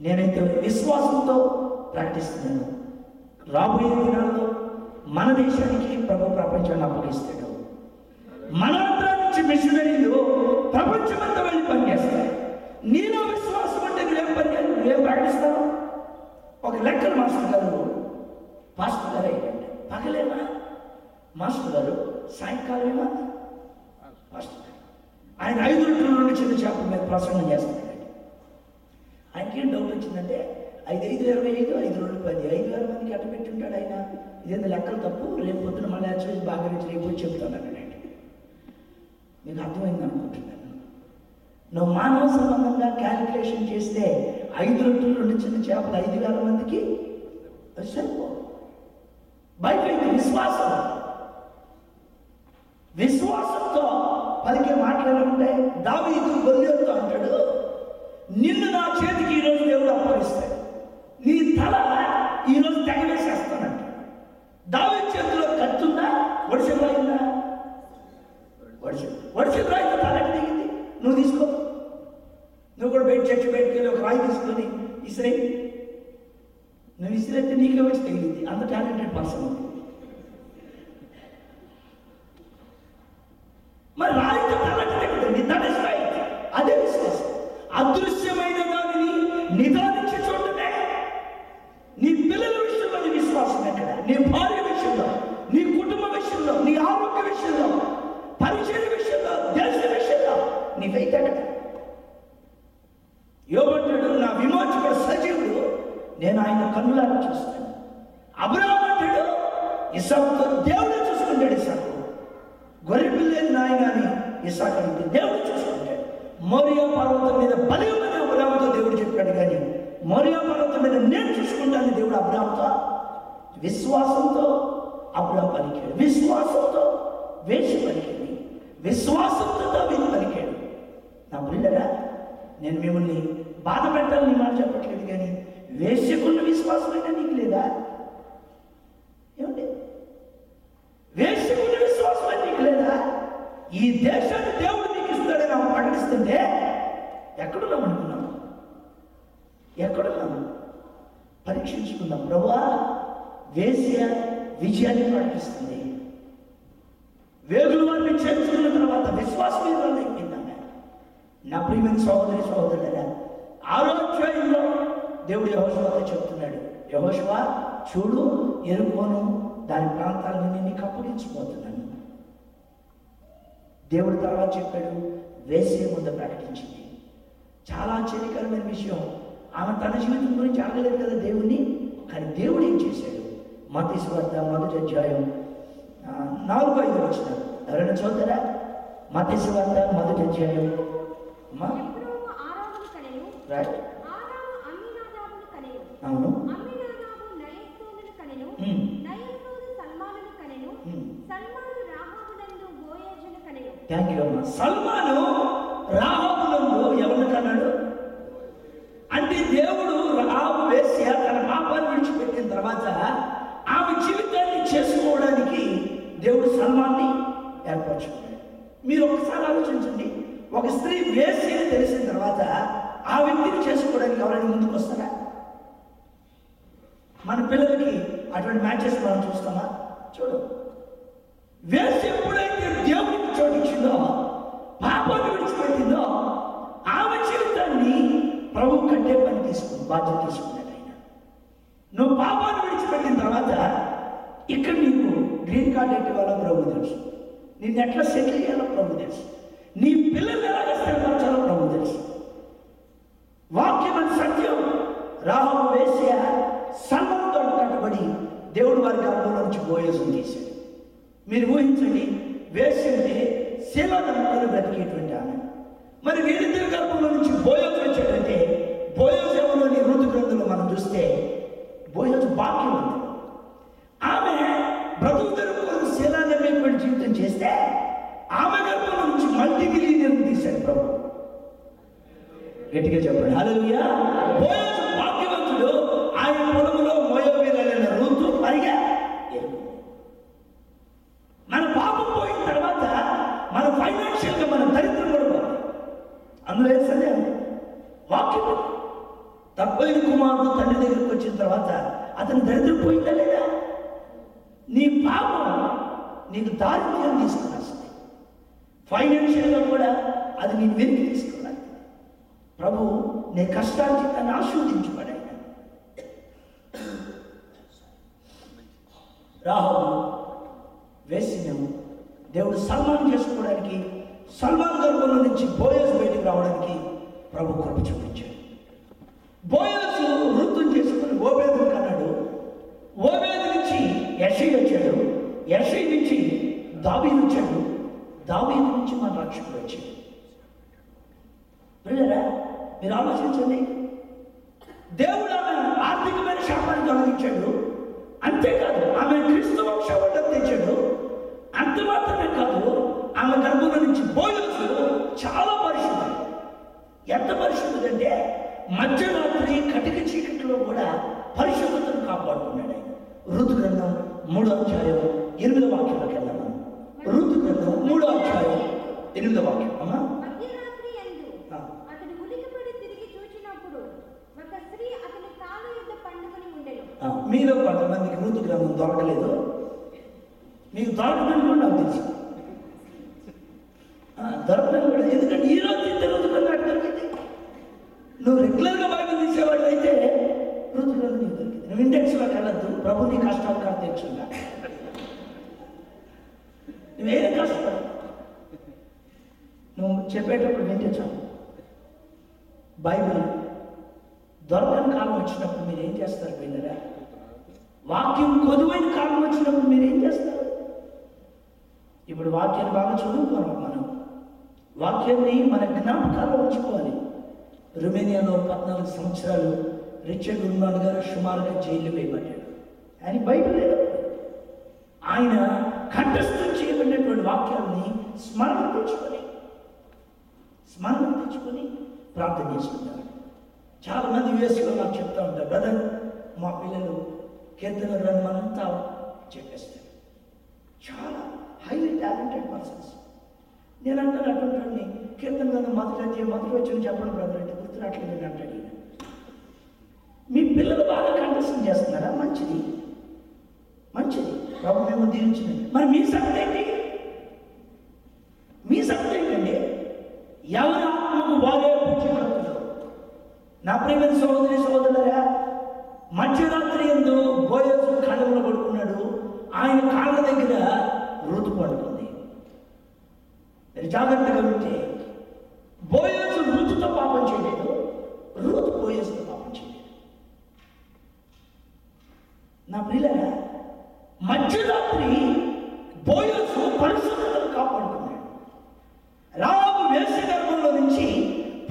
A: నేనైతే విశ్వాసంతో ప్రకటిస్తున్నాను, రాబోయే దినాల్లో మన దేశానికి ప్రభు ప్రపంచాన్ని అప్పగిస్తాడు. మన నుంచి మిషనరీలు ప్రపంచమంతా వెళ్ళి పనిచేస్తాయి. నీలో విశ్వాసం అంటే నువ్వేం ప్రకటిస్తావు? ఒక లెక్కల మాస్టర్ గారు అయ్యాడు. పగలేమా మాస్టర్ గారు, సాయంకాలమేమా మాస్టర్ గారు. ఆయన 5 రొట్టెల నుండి చిన్న చేపల మీద ప్రసంగం చేస్తున్నాడు. ఆయనకేం డౌట్ వచ్చిందంటే 5 5 25 5 2 10 5,000 మందికి అట్ట పెట్టి ఉంటాడు ఆయన. ఇదేంత లెక్కలు తప్పు, రేపు పొద్దున మళ్ళీ యాక్చువల్ బాగా రేపు వచ్చి చెప్తాను అన్నాడు. మీకు అర్థమైంది అనుకుంటున్నాను. నువ్వు మానవ సంబంధంగా క్యాలిక్యులేషన్ చేస్తే 5 రొట్టెలు 2 చిన్న చేపలు 5,000 మందికి సరిపో. బయట విశ్వాసంతో పలికే మాట్లాడుకుంటే దావీదు గొల్లియోతుతో అంటాడు, నిన్ను నా చేతికి ఈరోజు దేవుడు అప్పగిస్తాడు, నీ తల ఈరోజు తెగవేసేస్తానంటాడు. దావీదు చేతిలో కత్తుందా, వడిసెం రాయిందా? వడిసెం రాయితో తలకి దిగింది. నువ్వు తీసుకో, నువ్వు కూడా చర్చి బయటకు వెళ్ళి ఒక రాయి తీసుకొని ఇసిరే. నువ్వు ఇసిరైతే నీకే వచ్చి తగిలింది. అంత టాలెంటెడ్ పర్సన్. మరి రాయితో తలకి తగ్గుతుంది. That is right. అదే విశ్వాసం. అదృశ్యమైన దానిని నిదానించి చూడటమే. నీ పిల్లల విషయంలో నీ విశ్వాసం ఎక్కడ? నీ భార్య విషయంలో, నీ కుటుంబ విషయంలో, నీ ఆరోగ్య విషయంలో, పరిచయ విషయంలో, దేశ విషయంలో నీ ఫెయిత్ ఎక్కడ? యోబుడు, నా విమోచకుడు సజీవుడు, నేను ఆయన కన్నులారా చూస్తాను. అబ్రహాము అంటాడు, ఇస్సాకుతో దేవుడే చూసుకుంటాడు. ఇస్సాకు గొర్రె పిల్లేదు నాయన అని ఇస్సాకు అడిగితే దేవుడు చూసుకుంటాడు. మోరియా పర్వతం మీద బలి ఉందని అబ్రహాముతో దేవుడు చెప్పాడు. కానీ మోరియా పర్వతం మీద నేను చూసుకుంటాను దేవుడు అబ్రహాముతో. విశ్వాసంతో అబ్రహాము పలికాడు, విశ్వాసంతో వేసి పలికింది, విశ్వాసంతో దావీదు పలికాడు. నా పిల్లరా, నేను మిమ్మల్ని బాధ పెట్టాలని మాట చెప్పట్లేదు, కానీ వేశ్యకున్న విశ్వాసమైనా నీకు లేదా? ఏమండి, వేశ్యకున్న విశ్వాసమైనా నీకు లేదా? ఈ దేశాన్ని దేవుడు నీకు ఇస్తాడని ఆమె ప్రకటిస్తుంటే ఎక్కడున్నాం అనుకున్నాము? ఎక్కడున్నాము? పరీక్షించుకుందాం. ప్రభువా, వేశ్య విజయాన్ని ప్రకటిస్తుంది. వేగుల వారిని చేర్చుకున్న తర్వాత విశ్వాసం మీద అయిపోయిందన్న. నా ప్రియమైన సహోదరి సహోదరులారా, 6వ అధ్యాయంలో దేవుడు యెహోషువతో చెప్తున్నాడు, యెహోషువ చూడు, యెరికోను దాని ప్రాంతాలను నేను నీకు అప్పగించబోతున్నాను. దేవుడు తర్వాత చెప్పాడు, వేసే ముందు ప్రకటించింది. చాలా ఆశ్చర్యకరమైన విషయం. ఆమె తన జీవితం గురించి అడగలేదు కదా దేవుణ్ణి, కానీ దేవుడు ఏం చేశాడు? మత్తయి సువార్త 1వ అధ్యాయం 4-5 వచనం ఎవరైనా చూద్దారా? మత్తయి సువార్త 1వ అధ్యాయం. రైట్, అవును. థ్యాంక్ యూ అమ్మా. సల్మాను రాహాబునందు ఎవరిని కన్నాడు అంటే, దేవుడు రాహాబు వేశ్య తన పాపాన్ని విడిచిపెట్టిన తర్వాత ఆమె జీవితాన్ని చేసుకోవడానికి దేవుడు సల్మాన్ని ఏర్పరచుకున్నాడు. మీరు ఒకసారి ఆలోచించండి, ఒక స్త్రీ వేశ్యని తెలిసిన తర్వాత ఆ వ్యక్తిని చేసుకోవడానికి ఎవరైనా ముందుకు వస్తారా? మన పిల్లలకి అటువంటి మ్యాచెస్ మనం చూస్తామా? చూడు. వేశ్య ఎప్పుడైతే దేవుడికి చోటిచ్చిందో, పాపాన్ని విడిచిపెట్టిందో, ఆమె జీవితాన్ని ప్రభు కంటే పని తీసుకుని బాధ్యత తీసుకున్నాడు ఆయన. నువ్వు పాపాన్ని విడిచిపెట్టిన తర్వాత ఇక్కడ నీకు గ్రీన్ కార్డ్ ఎట్టి వాళ్ళ ప్రభు తెలుసు, నిన్ను ఎట్లా సెటిల్ చేయాలో ప్రభు తెలుసు, నీ పిల్లల్ని ఎలాగ స్థిరపరచాలో ప్రభు తెలుసు. వాక్యమైన సత్యం. రాహాబు వేశ్య సల్మానుతో కట్టబడి దేవుడు వారి గర్భంలో నుంచి బోయజును తీశాడు. మీరు ఊహించండి, వేశ్య అంటే శీలా దంపతులు బ్రతికేటువంటి ఆమె. మరి వీరిద్దరి గర్భంలో నుంచి బోయజు వచ్చాడంటే, బోయజు ఎవరోని ఋతు గ్రంథంలో మనం చూస్తే బోయజు వాక్యం ఉంది. ఆమె బ్రతుకు తెరుపులకు శీలా నమ్మేటువంటి జీవితం చేస్తే ఆమె గర్భంలో నుంచి మల్టీమిలియనర్ని తీశాడు ప్రభు. గట్టిగా చెప్పండి హల్లెలూయా. బోయజు వాక్యవంతుడు. కుమారుడు తండ్రి దగ్గరికి వచ్చిన తర్వాత అతని దరిద్రం పోయిందా లేదా? నీ పాపం నీకు దారిద్ర్యం తీసుకుని వస్తుంది. ఫైనాన్షియల్గా కూడా అది నేను వెనక్కి తీసుకున్నాను. ప్రభు నీ కష్టార్జితాన్ని ఆస్వాదించబడాయి. రాహుల్ వేసినాము దేవుడు సల్మాన్ చేసుకోవడానికి, సల్మాన్ గర్భంలో నుంచి బోయస్ బయటికి రావడానికి ప్రభు కృప చూపించాడు. బోయస్ వృత్తం చేసుకుని ఓబేదు కన్నాడు. ఓబేదు నుంచి యెషై వచ్చాడు. యెషై నుంచి దావీదు వచ్చాడు. దావీదు నుంచి మన రక్షకుడు వచ్చాడు. పిల్లరా, మీరు ఆలోచించండి. దేవుడు ఆమె ఆర్థికమైన శాపాన్ని తొలగించాడు. అంతేకాదు ఆమె క్రీస్తు వంశావళం తెచ్చాడు. అంత మాత్రమే కాదు, ఆమె గర్భంలో నుంచి బోయసు చాలా పరిశుద్ధుడు. ఎంత పరిశుద్ధుడంటే మధ్యరాత్రి కటిక చీకటిలో కూడా పరిశుద్ధతను కాపాడుకున్నాడు ఆయన. ఋతు గ్రంథం 3వ అధ్యాయం 8వ వాక్యంలోకి వెళ్దామా? ఋతు గ్రంథం 3వ అధ్యాయం 8వ వాక్యం. అమ్మా,
D: మధ్యరాత్రి యందు అతడు ఉలికిపడి తిరిగి చూచినప్పుడు ఒక స్త్రీ అతని కాలు యొద్ద పండుకొని ఉండెను.
A: మీలో కొంతమందికి ఋతు గ్రంథం దొరకలేదు. మీకు దొరకదని కూడా నాకు తెలుసు. దొరకదని కూడా, ఎందుకంటే ఈరోజు ఋతు గ్రంథం దొరికింది. నువ్వు రెగ్యులర్గా బైబిల్ తీసేవాడు అయితే ఋతు గ్రంథం నీకు దొరికింది. నువ్వు ఇండెక్స్లోకి వెళ్ళద్దు. ప్రభు నీ కష్టాలు కార్తీక్షంగా నువ్వేం కష్టపడు. నువ్వు చెప్పేటప్పుడు వింటే చాలు. బైబిల్ దొరకని కాలం వచ్చినప్పుడు మీరు ఏం చేస్తారు పిల్లరా? వాక్యం కొదువైన కాలం వచ్చినప్పుడు మీరు ఏం చేస్తారు? ఇప్పుడు వాక్యాన్ని బాగా చదువుకోవాలి. మనం వాక్యాన్ని మన జ్ఞాపకాల్లో ఉంచుకోవాలి. రొమేనియాలో 14 సంవత్సరాలు రిచర్డ్ ఉర్మాన్ గారు సుమారుగా జైలు వేయబడ్డాడు. ఆయన బైబిల్ లేదు. ఆయన కంఠస్థం చేయబడినటువంటి వాక్యాన్ని స్మరణ తెచ్చుకొని ప్రార్థన చేసుకుంటారు. చాలామంది యూఎస్లో నాకు చెప్తా ఉంటారు, బ్రదర్ మా పిల్లలు కీర్తన గ్రంథమంతా చెప్పేస్తారు. చాలా హైలీ టాలెంటెడ్ పర్సన్స్. నేను అంటాను అటువంటి కీర్తన గ్రంథం మొదటి వచ్చిన చెప్పండి బ్రదర్ అంటే గుర్తురాట్లేదు అంటాడు. మీ పిల్లలు బాగా కంఠస్థం చేస్తున్నారా? మంచిది. ప్రభు మేము దీవించింది. మరి మీ సంగతి ఏంటండి? ఎవరి ఆత్మకు వారే పూజకర్తలు. నా ప్రియమైన సహోదరి సహోదరులారా, మధ్యరాత్రి యందు బోయసు కళ్ళలో పడుకున్నాడు. ఆయన కాళ్ళ దగ్గర ఋతు పడుకుంది. మీరు జాగ్రత్తగా ఉంటే బోయసు ఋతుతో పాపం చేయలేదు, ఋతు బోయసుతో పాపం చేయలేదు. నా ప్రియులారా, మధ్యరాత్రి బోయసు పరిశుద్ధతను కాపాడుకున్నాడు. రాబు వేసే గర్భంలో నుంచి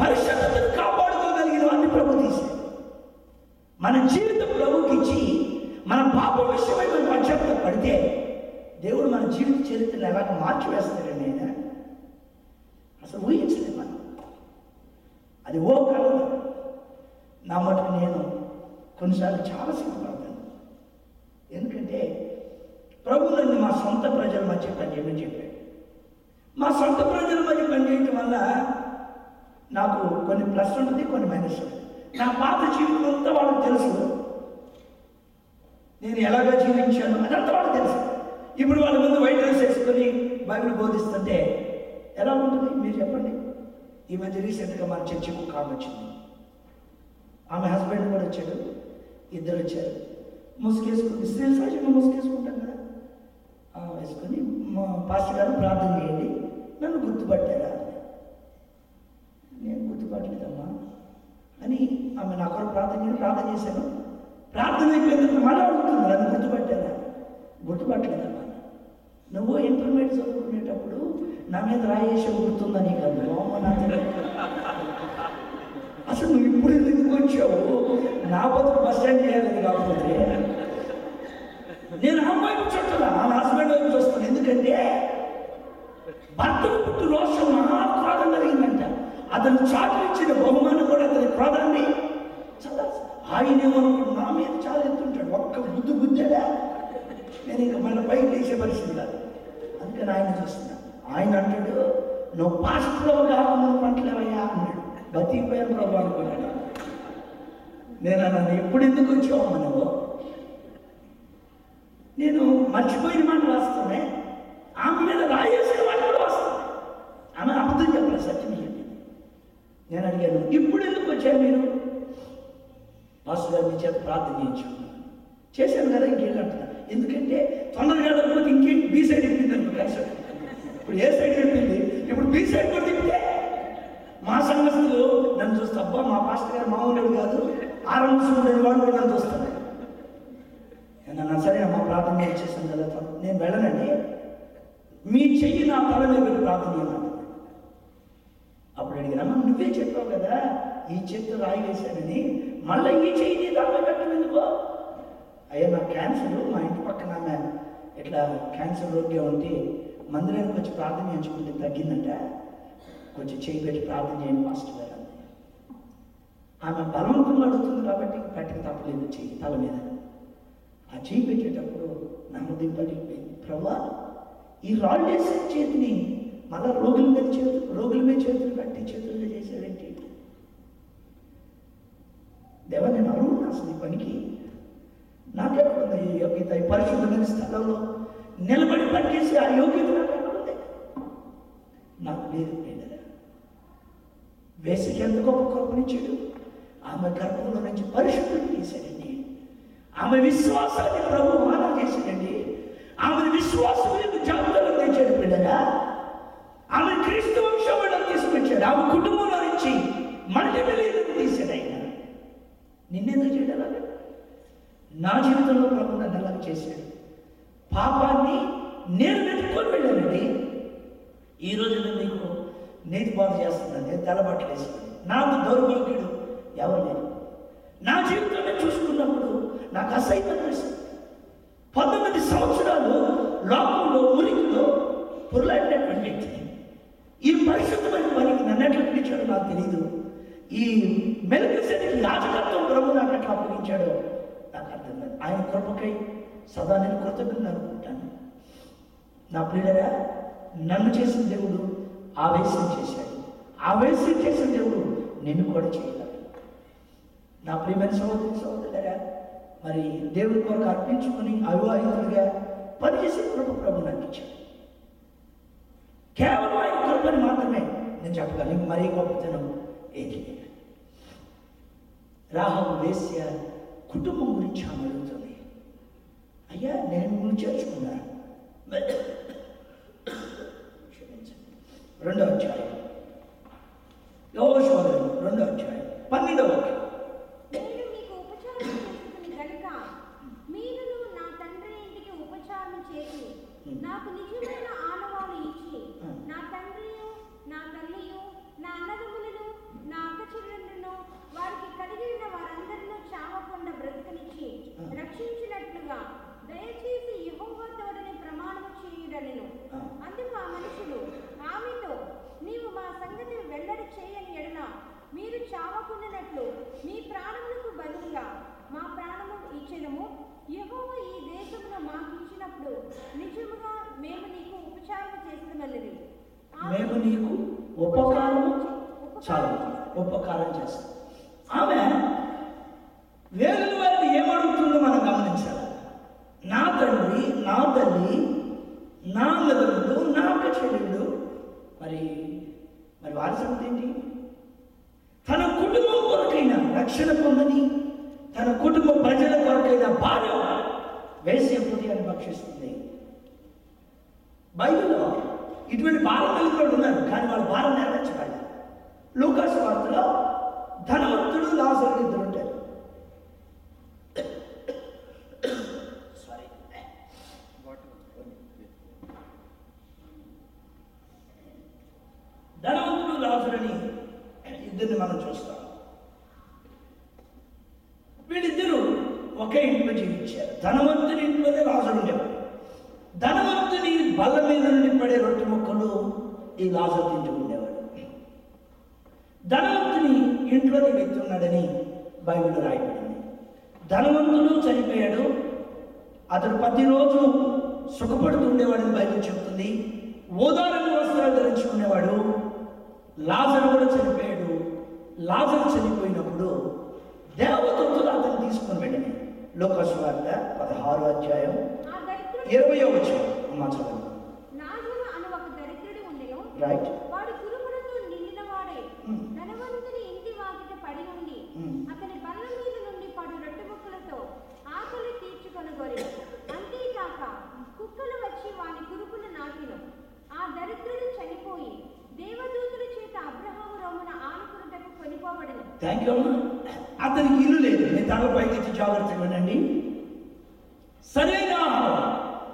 A: పరిశుద్ధతను కాపాడుకోగలిగిన వాడిని ప్రభు తీశాడు. మన జీవితం ప్రభుకి ఇచ్చి మన పాప విషయమై మనం పశ్చాత్తాప పడితే దేవుడు మన జీవిత చరిత్రను ఎలాగ మార్చివేస్తాడండి. ఆయన అసలు ఊహించలేదు మనం. అది ఓ కళ. నా మటుకు నేను కొన్నిసార్లు చాలా సిగ్గుపడతాను. ఎందుకంటే ప్రభు నన్ను మా సొంత ప్రజల మధ్య పనిచేయమని చెప్పాడు. మా సొంత ప్రజల మధ్య పనిచేయటం వల్ల నాకు కొన్ని ప్లస్ ఉంటుంది, కొన్ని మైనస్ ఉంటుంది. నా పాత జీవితం అంతా వాళ్ళకి తెలుసు. నేను ఎలాగో జీవించాను అదంతా వాళ్ళకి తెలుసు. ఇప్పుడు వాళ్ళ ముందు వైట్ డ్రెస్ వేసుకొని బైబిల్ బోధిస్తుంటే ఎలా ఉంటుంది మీరు చెప్పండి. ఈ మధ్య రీసెంట్గా మన చర్చికి ఒక ఆమె వచ్చింది. ఆమె హస్బెండ్ కూడా వచ్చాడు. ఇద్దరు వచ్చారు. ముసుగేసుకుని, స్త్రీలు సహజంగా ముసుగేసుకుంటాం కదా, వేసుకొని మా పాస్టర్ గారు ప్రార్థన చేయండి, నన్ను గుర్తుపట్టారా? నేను గుర్తుపట్టలేదమ్మా అని ఆమె నా కొరకు ప్రార్థన చేశాను. ప్రార్థన అయిపోయింది. మళ్ళీ అడుగుతుంది, నన్ను గుర్తుపట్టారా? గుర్తుపట్టలేదమ్మా. నువ్వు ఇంటర్మీడియట్ చదువుకునేటప్పుడు నా మీద రాయేసి గుర్తుందని కాదు. అసలు నువ్వు ఇప్పుడు ఎందుకు వచ్చావు? నా బతుకు బస్ స్టాండ్ చేయాలని కాకపోతే నేను అమ్మాయి చుట్టాను, ఆమె హస్బెండ్ వైపు చూస్తాను. ఎందుకంటే భర్తకు పుట్టు రోషం మహాక్రోధం కలిగిందంట. అతను చాటు ఇచ్చిన బహుమానం కూడా అతని క్రోధాన్ని చాలా. ఆయన ఏమనుకుంటు నా మీద చాలా ఎత్తుంటాడు. ఒక్క గుద్దాడా నేను ఇంకా మళ్ళీ పైకి లేచే పరిస్థితి కాదు. అందుకని ఆయన చూస్తున్నా. ఆయన అంటాడు, నువ్వు పాస్ట్లో కాకుండా పంటలేవయ్యా అన్నాడు. బతికిపోయాను ప్రభు అనుకున్నాడు. నేను అన్నాను, ఎప్పుడు ఎందుకు వచ్చావమ్మా నువ్వు? నేను మర్చిపోయిన మాట రాస్తానే, ఆమె మీద రాయేసిన మాట కూడా వస్తుంది. ఆమె అబద్ధం చెప్పలేదు, సత్యం చెప్పింది. నేను అడిగాను, ఇప్పుడు ఎందుకు వచ్చారు మీరు? పాస్టర్ గారు మీ చేత ప్రార్థన చేయించుకున్నాను. చేశాను కదా, ఇంకేం అంటున్నా. ఎందుకంటే తొందరగా వెళ్ళకపోతే ఇంకేంటి బీ సైడ్ చెప్పింది అనుకో కలిసి. ఇప్పుడు ఏ సైడ్ చెప్పింది, ఇప్పుడు బీ సైడ్ కూడా తిప్పితే మా సంఘస్థులు నన్ను చూస్తే, అబ్బా మా పాస్టర్ గారు మామూలు కాదు, ఆరంభించుకునే వాడు కూడా నన్ను చూస్తాను. నేను సరే అమ్మ ప్రార్థన చేసేసాను కదా, నేను వెళ్ళనండి, మీ చెయ్యి నా తల మీద పెట్టి ప్రార్థన చేయమని. అప్పుడు అడిగినమ్మా, నువ్వే చెప్పావు కదా ఈ చేతితో రాయి వేశానని, మళ్ళీ ఈ చెయ్యి నీ తల మీద పెట్టడం ఎందుకో? అయ్యా నాకు క్యాన్సర్, మా ఇంటి పక్కన ఆమె ఇట్లా క్యాన్సర్ రోగిగా ఉంటే మందిరానికి వచ్చి ప్రార్థన చేయించుకుంటే తగ్గిందంట, కొంచెం చేయి పెట్టి ప్రార్థన చేయండి పాస్టర్ గారు అంది. ఆమె బలవంతంగా అడుగుతుంది కాబట్టి పెట్టక తప్పలేదు చెయ్యి తల మీద. ఆ చెయ్యి పెట్టేటప్పుడు నా హృదయం పడిపోయింది. ప్రభా, ఈ రాళ్ళు వేసే చేతిని మళ్ళా రోగుల మీద చేతులు కట్టి చేతులుగా చేశారేంటి? దేవా, నేను అరువును అసలు ఈ పనికి. నాకెక్కడుంది ఈ యోగ్యత? ఈ పరిశుద్ధమైన స్థలంలో నిలబడి పనిచేసి ఆ యోగ్యత నాకు ఎక్కడుంది? నాకు లేదు. వేసికి ఎంత గొప్ప కృపనిచ్చాడు. ఆమె గర్భంలో నుంచి పరిశుద్ధుడు తీశాడండి. ఆమె విశ్వాసాన్ని ప్రభు మాన చేశాడండి. ఆమె విశ్వాసం జాగ్రత్తలు తెచ్చాడు బిడ్డగా. ఆమె క్రీస్తు వంశం తీసుకొచ్చాడు. ఆమె కుటుంబంలో నుంచి మళ్ళీ వెళ్ళేందుకు తీశాడు. ఆయన నిన్నెందుకు చేయడం? నా జీవితంలో ప్రభు నన్ను అలాగ చేశాడు. పాపాన్ని నేను వెతుక్కొని వెళ్ళానండి. ఈ రోజు మీకు నేతి బాగు చేస్తున్నాను, నేను తెల్లబట్టలు వేస్తున్నాను. నాకు దౌర్భాగ్యుడు ఎవరు లేరు. నా జీవితాన్ని చూసుకున్నప్పుడు నాకు అసహ్యం వేసింది. 19 సంవత్సరాలు లోకంలో మురికిలో పొరలాడినటువంటి వ్యక్తిని ఈ పరిశుద్ధమైన పనికి నన్ను ఎట్లా పిలిచాడో నాకు తెలియదు. ఈ మెల్కిసెదెకు యాజకత్వం ప్రభు నాకు ఎట్లా అప్పగించాడో నాకు అర్థం కాదు. ఆయన కృపకై సదా నేను కృతజ్ఞతలు అనుకుంటాను. నా ప్రియులరా, నన్ను చేసిన దేవుడు ఆవేశం చేశాడు. ఆవేశం చేసిన దేవుడు నిన్ను కూడా చేయగలడు. నా ప్రియమైన సహోదరులారా, మరి దేవుడి కొరకు అర్పించుకుని అవివాహితులుగా పనిచేసే కృప ప్రభు నాకు ఇచ్చాడు. కేవలం ఆయన కృపని మాత్రమే నేను చెప్పగలను. మరీ గొప్పతనం ఏది లేదు. రాహాబు వేశ్య కుటుంబం గురించి ఆమె అడుగుతుంది. అయ్యా, నేను మిమ్మల్ని చేర్చుకున్నా. 2వ అధ్యాయం యెహోషువ 2వ అధ్యాయం 12వ వాక్యం.
D: నేను మీకు ఉపచారం చేస్తుంది గనుక మీరును నా తండ్రి ఇంటికి ఉపచారం చేసి నాకు నిజమైన ఆనవాలు ఇచ్చి నా తండ్రియు నా తల్లియు నా అన్నదమ్ములను నా అక్కచెల్లెళ్ళను వారికి కలిగిన వారందరినూ చావకుండా బ్రతకనిచ్చి రక్షించినట్లుగా దయచేసి యెహోవా తోడని ప్రమాణము చేయుడనెను. అందుకు ఆ మనుషులు ఆమెతో, నీవు మా సంగతి వెల్లడి చేయని ఎడల మీరు చావకుండానట్లు మీ ప్రాణములకు బదులుగా మా ప్రాణము ఇచ్చెదము. యెహోవా ఈ దేశమును మాకు ఇచ్చినప్పుడు నిజముగా మేము నీకు ఉపచారం చేస్తామన్నది.
A: మేము నీకు ఉపకారం చేస్తాం. ఆమె వేగుల వారిని ఏమడుగుతుందో మనం గమనించాలి. నా తండ్రి, నా తల్లి, నా అన్నదమ్ములు, నా అక్క చెల్లెళ్ళు, మరి వారి సంగతి ఏంటి? తన కుటుంబం కొరకైనా రక్షణ పొందని, తన కుటుంబ ప్రజల కొరకైనా భార్య వేసే హృదయాన్ని భక్షిస్తుంది. బైబిల్లో ఇటువంటి భారం కలిగిన ఉన్నారు, కానీ వాళ్ళ భారం నెరవేర్చబడాలి. లూకాసు వార్తలో ధనవంతుడు, లాజరు ఇద్దరు ఉంటారు. ధనవంతుడు, లాజరు అని ఇద్దరిని మనం చూస్తాం. వీళ్ళిద్దరూ ఒకే ఇంట్లో జీవించారు. ధనవంతుని ఇంట్లోనే లాజరు ఉండేవాడు. ధనవంతుని బల్ల మీద నుండి పడే రొట్టె ముక్కలు ఈ లాజరు తింటూ ఉండేవాడు. ధనవంతుని ఇంట్లోనే వ్యక్తి ఉన్నాడని బైబిల్ రాయబడింది. ధనవంతుడు చనిపోయాడు. అతడు ప్రతిరోజు సుఖపడుతుండేవాడని బైబిల్ చెప్తుంది. ఓదారంగు వస్త్రాలు ధరించుకునేవాడు. లాజరు కూడా చనిపోయాడు. లాజరు చనిపోయినప్పుడు దేవదూతలు లూకాసు వార్త 16వ అధ్యాయం
D: ఆ దరిద్రుడు
A: 20వ వచనం. అమ్మా చదవండి.
D: నాజరు అను ఒక దరిద్రుడు ఉండెను.
A: రైట్.
D: వాడు కురుపులతో నిండిన వాడే ధనవంతుని ఇంటి వాకిట పడి ఉండి అతని బల్ల మీద నుండి పడు రొట్టె ముక్కలతో ఆకలి తీర్చుకొనగోరి. అంతేకాక కుక్కలు వచ్చి వాని కురుపులు నాకిను. ఆ దరిద్రుడు చనిపోయి దేవదూతుల చేత అబ్రహాము రొమ్మున ఆనుకున్నటకు కొనిపోబడెను.
A: థ్యాంక్ యూ అమ్మా. అతనికి ఇల్లు లేదు. మీ తలపైకి ఎత్తి జాగ్రత్తగా వినండి. సరైన ఆహారం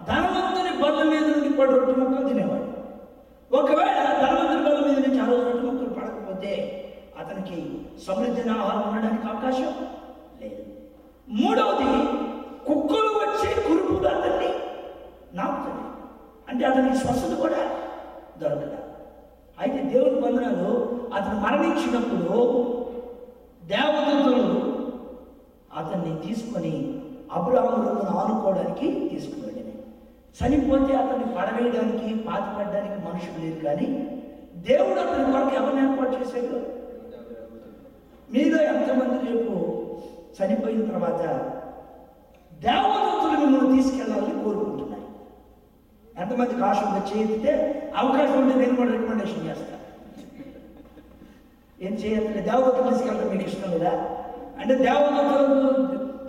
A: ధనవంతుని బల్ల మీద నుండి పడు రొట్టె ముక్కలు తినేవాడు. ఒకవేళ ధనవంతుని బల్ల మీద నుంచి 6 రొట్టె ముక్కలు పడకపోతే అతనికి సమృద్ధి ఆహారం ఉండడానికి అవకాశం లేదు. మూడవది, కుక్కలు వచ్చే కురుపులు అతన్ని నాకుతుంది. అంటే అతనికి స్వస్థత కూడా దొరకదు. అయితే దేవుని వందనాలు, అతను మరణించినప్పుడు దేవదూతలు అతన్ని తీసుకొని అబ్రహాము రొమ్మును ఆనుకోవడానికి తీసుకువెళ్ళింది. చనిపోతే అతన్ని పడవేయడానికి పాతిపెట్టడానికి మనుషులు లేరు, కానీ దేవుడు అతని కొరకు ఎవరిని ఏర్పాటు చేశాడు? మీలో ఎంతమంది రేపు చనిపోయిన తర్వాత దేవదూతలు మిమ్మల్ని తీసుకెళ్ళాలని కోరుకుంటున్నారు? ఎంతమందికి ఆశ ఉందో చేయితే అవకాశం ఉంటే నేను కూడా రికమెండేషన్ చేస్తాను. ఏం చేయాలి? దేవదూతలు తీసుకెళ్ళడం మీకు ఇష్టం లేదా? అంటే దేవదూతలు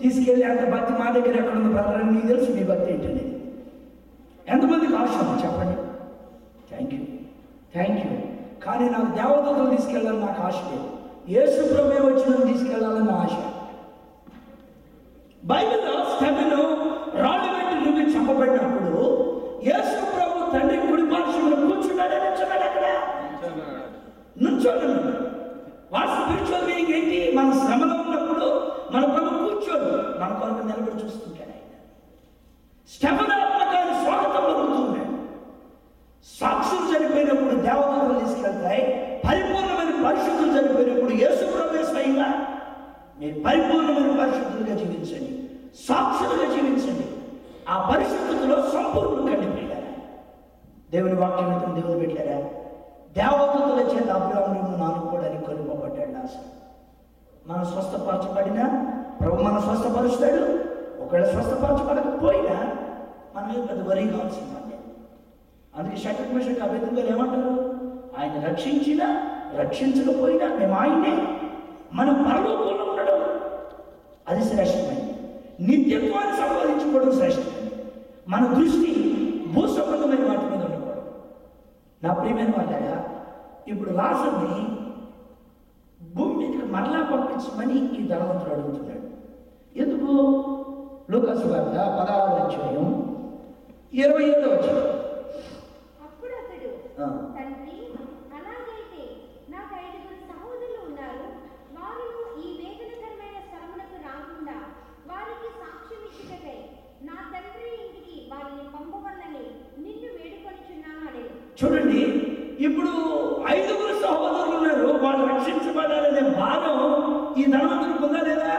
A: తీసుకెళ్ళి అంత భక్తి మా దగ్గర ఎక్కడ ఉంది బ్రదర్ అని మీకు తెలుసు మీ భక్తి ఏంటనేది. ఎంతమందికి ఆశ ఉంది చెప్పండి? Thank you. కానీ నాకు దేవదూతలు తీసుకెళ్ళాలని నాకు ఆశ లేదు. యేసు ప్రభువే వచ్చి నన్ను తీసుకెళ్ళాలని ఆశ. బైబిల్లో స్టెఫెను రాళ్ళు పెట్టి నువ్వు చంపబడినప్పుడు యేసు ప్రభు తండ్రి కుడి పార్శ్వమున కూర్చున్నాడు. నిల్చున్నాడు. అక్కడ నుంచోడు. వాట్ స్పిరిచువల్ మీనింగ్ ఏంటి? మన శ్రమలో ఉన్నప్పుడు మన ప్రభు కూర్చోడు, మన కొరకు నిలబడి చూస్తుంటాడు. ఆయన స్టెఫెను ఆత్మకాన్ని స్వాగతం పలుకుతున్నాడు. సాక్షులు చనిపోయినప్పుడు దేవదూతలు తీసుకెళ్తాయి. పరిపూర్ణమైన పరిశుద్ధులు చనిపోయినప్పుడు యేసు ప్రభువే స్వయంగా మీరు పరిపూర్ణమైన పరిశుద్ధులుగా జీవించండి, సాక్షులుగా జీవించండి. ఆ పరిశుద్ధతలో సంపూర్ణులు కండి పెట్టారా? దేవుని వాక్యం దేవుని పెట్టారా? దేవదూతల చేత అబ్రహామును ఆనుకోవడానికి కొనుక్కోబడ్డాడు. అసలు మనం స్వస్థపరచబడినా ప్రభు మనం స్వస్థపరుస్తాడు. ఒకవేళ స్వస్థపరచబడకపోయినా మన మీద పెద్ద వరి కావాల్సిన పని. అందుకే శక్తి మిషన్ అభ్యర్థులు ఏమంటారు? ఆయన రక్షించినా రక్షించకపోయినా మేము ఆయనే, మనం పరలోకంలో ఉండడం అది శ్రేష్టమైనది. నిత్యత్వాన్ని సంపాదించుకోవడం శ్రేష్టమైనది. మన దృష్టి భూసంబంధమైన వాటి మీద ఉండకూడదు. నా ప్రియమైన వాళ్ళగా, ఇప్పుడు లాజరుని భూమి మీదకి మరలా పంపించమని ఈ ధనవంతుడు అడుగుతున్నాడు. ఎందుకు? లూకాసు వార్త 16వ అధ్యాయం 27వ వచనం.
D: అప్పుడు అతడు, తండ్రి, అలాగైతే నాకు 5 సహోదరులు ఉన్నారు. వారు ఈ వేదనకరమైన స్థలములకు రాకుండా వారికి సాక్ష్యం ఇచ్చుటకై నా తండ్రి ఇంటికి వారిని పంపవల్లని నిన్ను వేడుకొనిచున్నాను అడేది. చూడండి, ఇప్పుడు 5 సహోదరులు ఉన్నారు. వాళ్ళు రక్షించబడాలనే భారం ఈ ధనవంతుడికి ఉందా లేదా?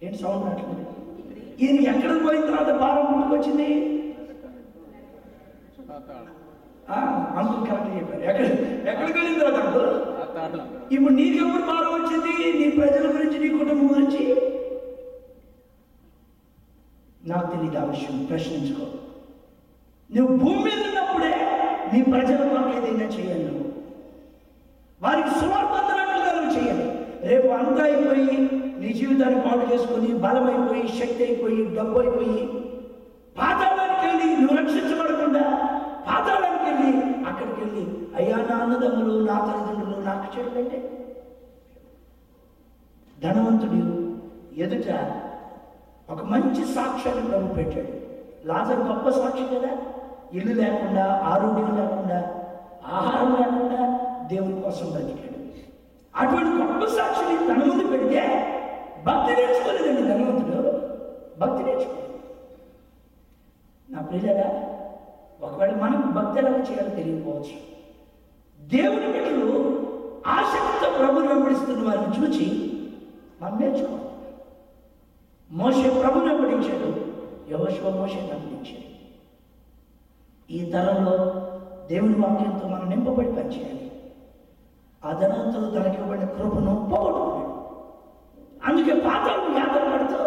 D: ఏంటి సౌండ్ అట్లా? ఈయన ఎక్కడ పోయిన తర్వాత భారం పుట్టుకొచ్చింది? అంకుల్ కరెక్ట్ చెప్పారు. ఎక్కడికి వెళ్ళిన తర్వాత అంకుల్? ఇప్పుడు నీకెప్పుడు భారం వచ్చింది? నీ ప్రజల గురించి, నీ కుటుంబం గురించి? నాకు తెలియదు ఆ విషయం. ప్రశ్నించుకో. నువ్వు భూమి మీద ఉన్నప్పుడే నీ ప్రజల కొరకు ఏదైనా చేయాలి. నువ్వు వారికి సువార్త అందనట్లుగా నువ్వు చేయాలి. రేపు అంతా అయిపోయి నీ జీవితాన్ని పాడు చేసుకొని బలం అయిపోయి, శక్తి అయిపోయి, డబ్బు అయిపోయి పాతాళానికి వెళ్ళి నువ్వు రక్షించబడకుండా పాతాళానికి వెళ్ళి అక్కడికి వెళ్ళి అయ్యా నా అన్నదమ్ములు, నా తల్లిదండ్రులు నాకు చెడులంటే ధనవంతుడు ఎదుట ఒక మంచి సాక్ష్యాన్ని ప్రభు పెట్టాడు. లాజరు గొప్ప సాక్షి కదా. ఇల్లు లేకుండా, ఆరోగ్యం లేకుండా, ఆహారం లేకుండా దేవుని కోసం బ్రతికాడు. అటువంటి గొప్ప సాక్షిని తన ముందు పెడితే భక్తి నేర్చుకోలేదండి ధనవంతుడు. భక్తి నేర్చుకోలేదు. నా ప్రియులారా, ఒకవేళ మనం భక్తి ఎలా చేయాలో తెలియకపోవచ్చు. దేవుని బిడ్డలు ఆసక్తితో ప్రభుని వెంబడిస్తున్న వారిని చూచి మనం నేర్చుకోవాలి. మోషే ప్రభుని వెంబడించాడు, యెహోషువ మోషేని వెంబడించాడు. ఈ తరంలో దేవుని వాక్యంతో మనం నింపబడి పనిచేయాలి. ఆ ధనవంతుడు తనకి ఇవ్వబడిన కృపను పోగొట్టుకున్నాడు. అందుకే పాతాళం యాత్ర పడుతూ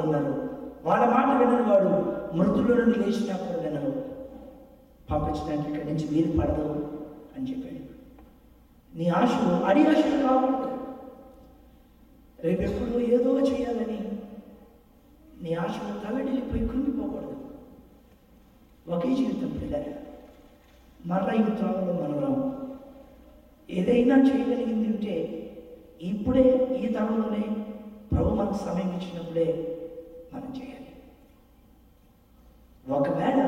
A: ఉన్నారు, వాళ్ళ మాట వినని వాడు మృతుల నుండి లేచినా కూడా వినరు, పంపించడానికి ఇక్కడి నుంచి వీలు పడదు అని చెప్పాడు. నీ ఆశలు అడి ఆశలు కాకూడదు. రేపెప్పుడు ఏదో చేయాలని నీ ఆశలు తల్లడిల్లిపోయి కృంగిపోకూడదు. ఒకే జీవితం పిల్లలు, మరలా ఈ త్రోవలో మనం రాము. ఏదైనా చేయగలిగింది ఉంటే ఇప్పుడే ఈ తరంలోనే ప్రభు మనకు సమయం ఇచ్చినప్పుడే మనం చేయాలి. ఒకవేళ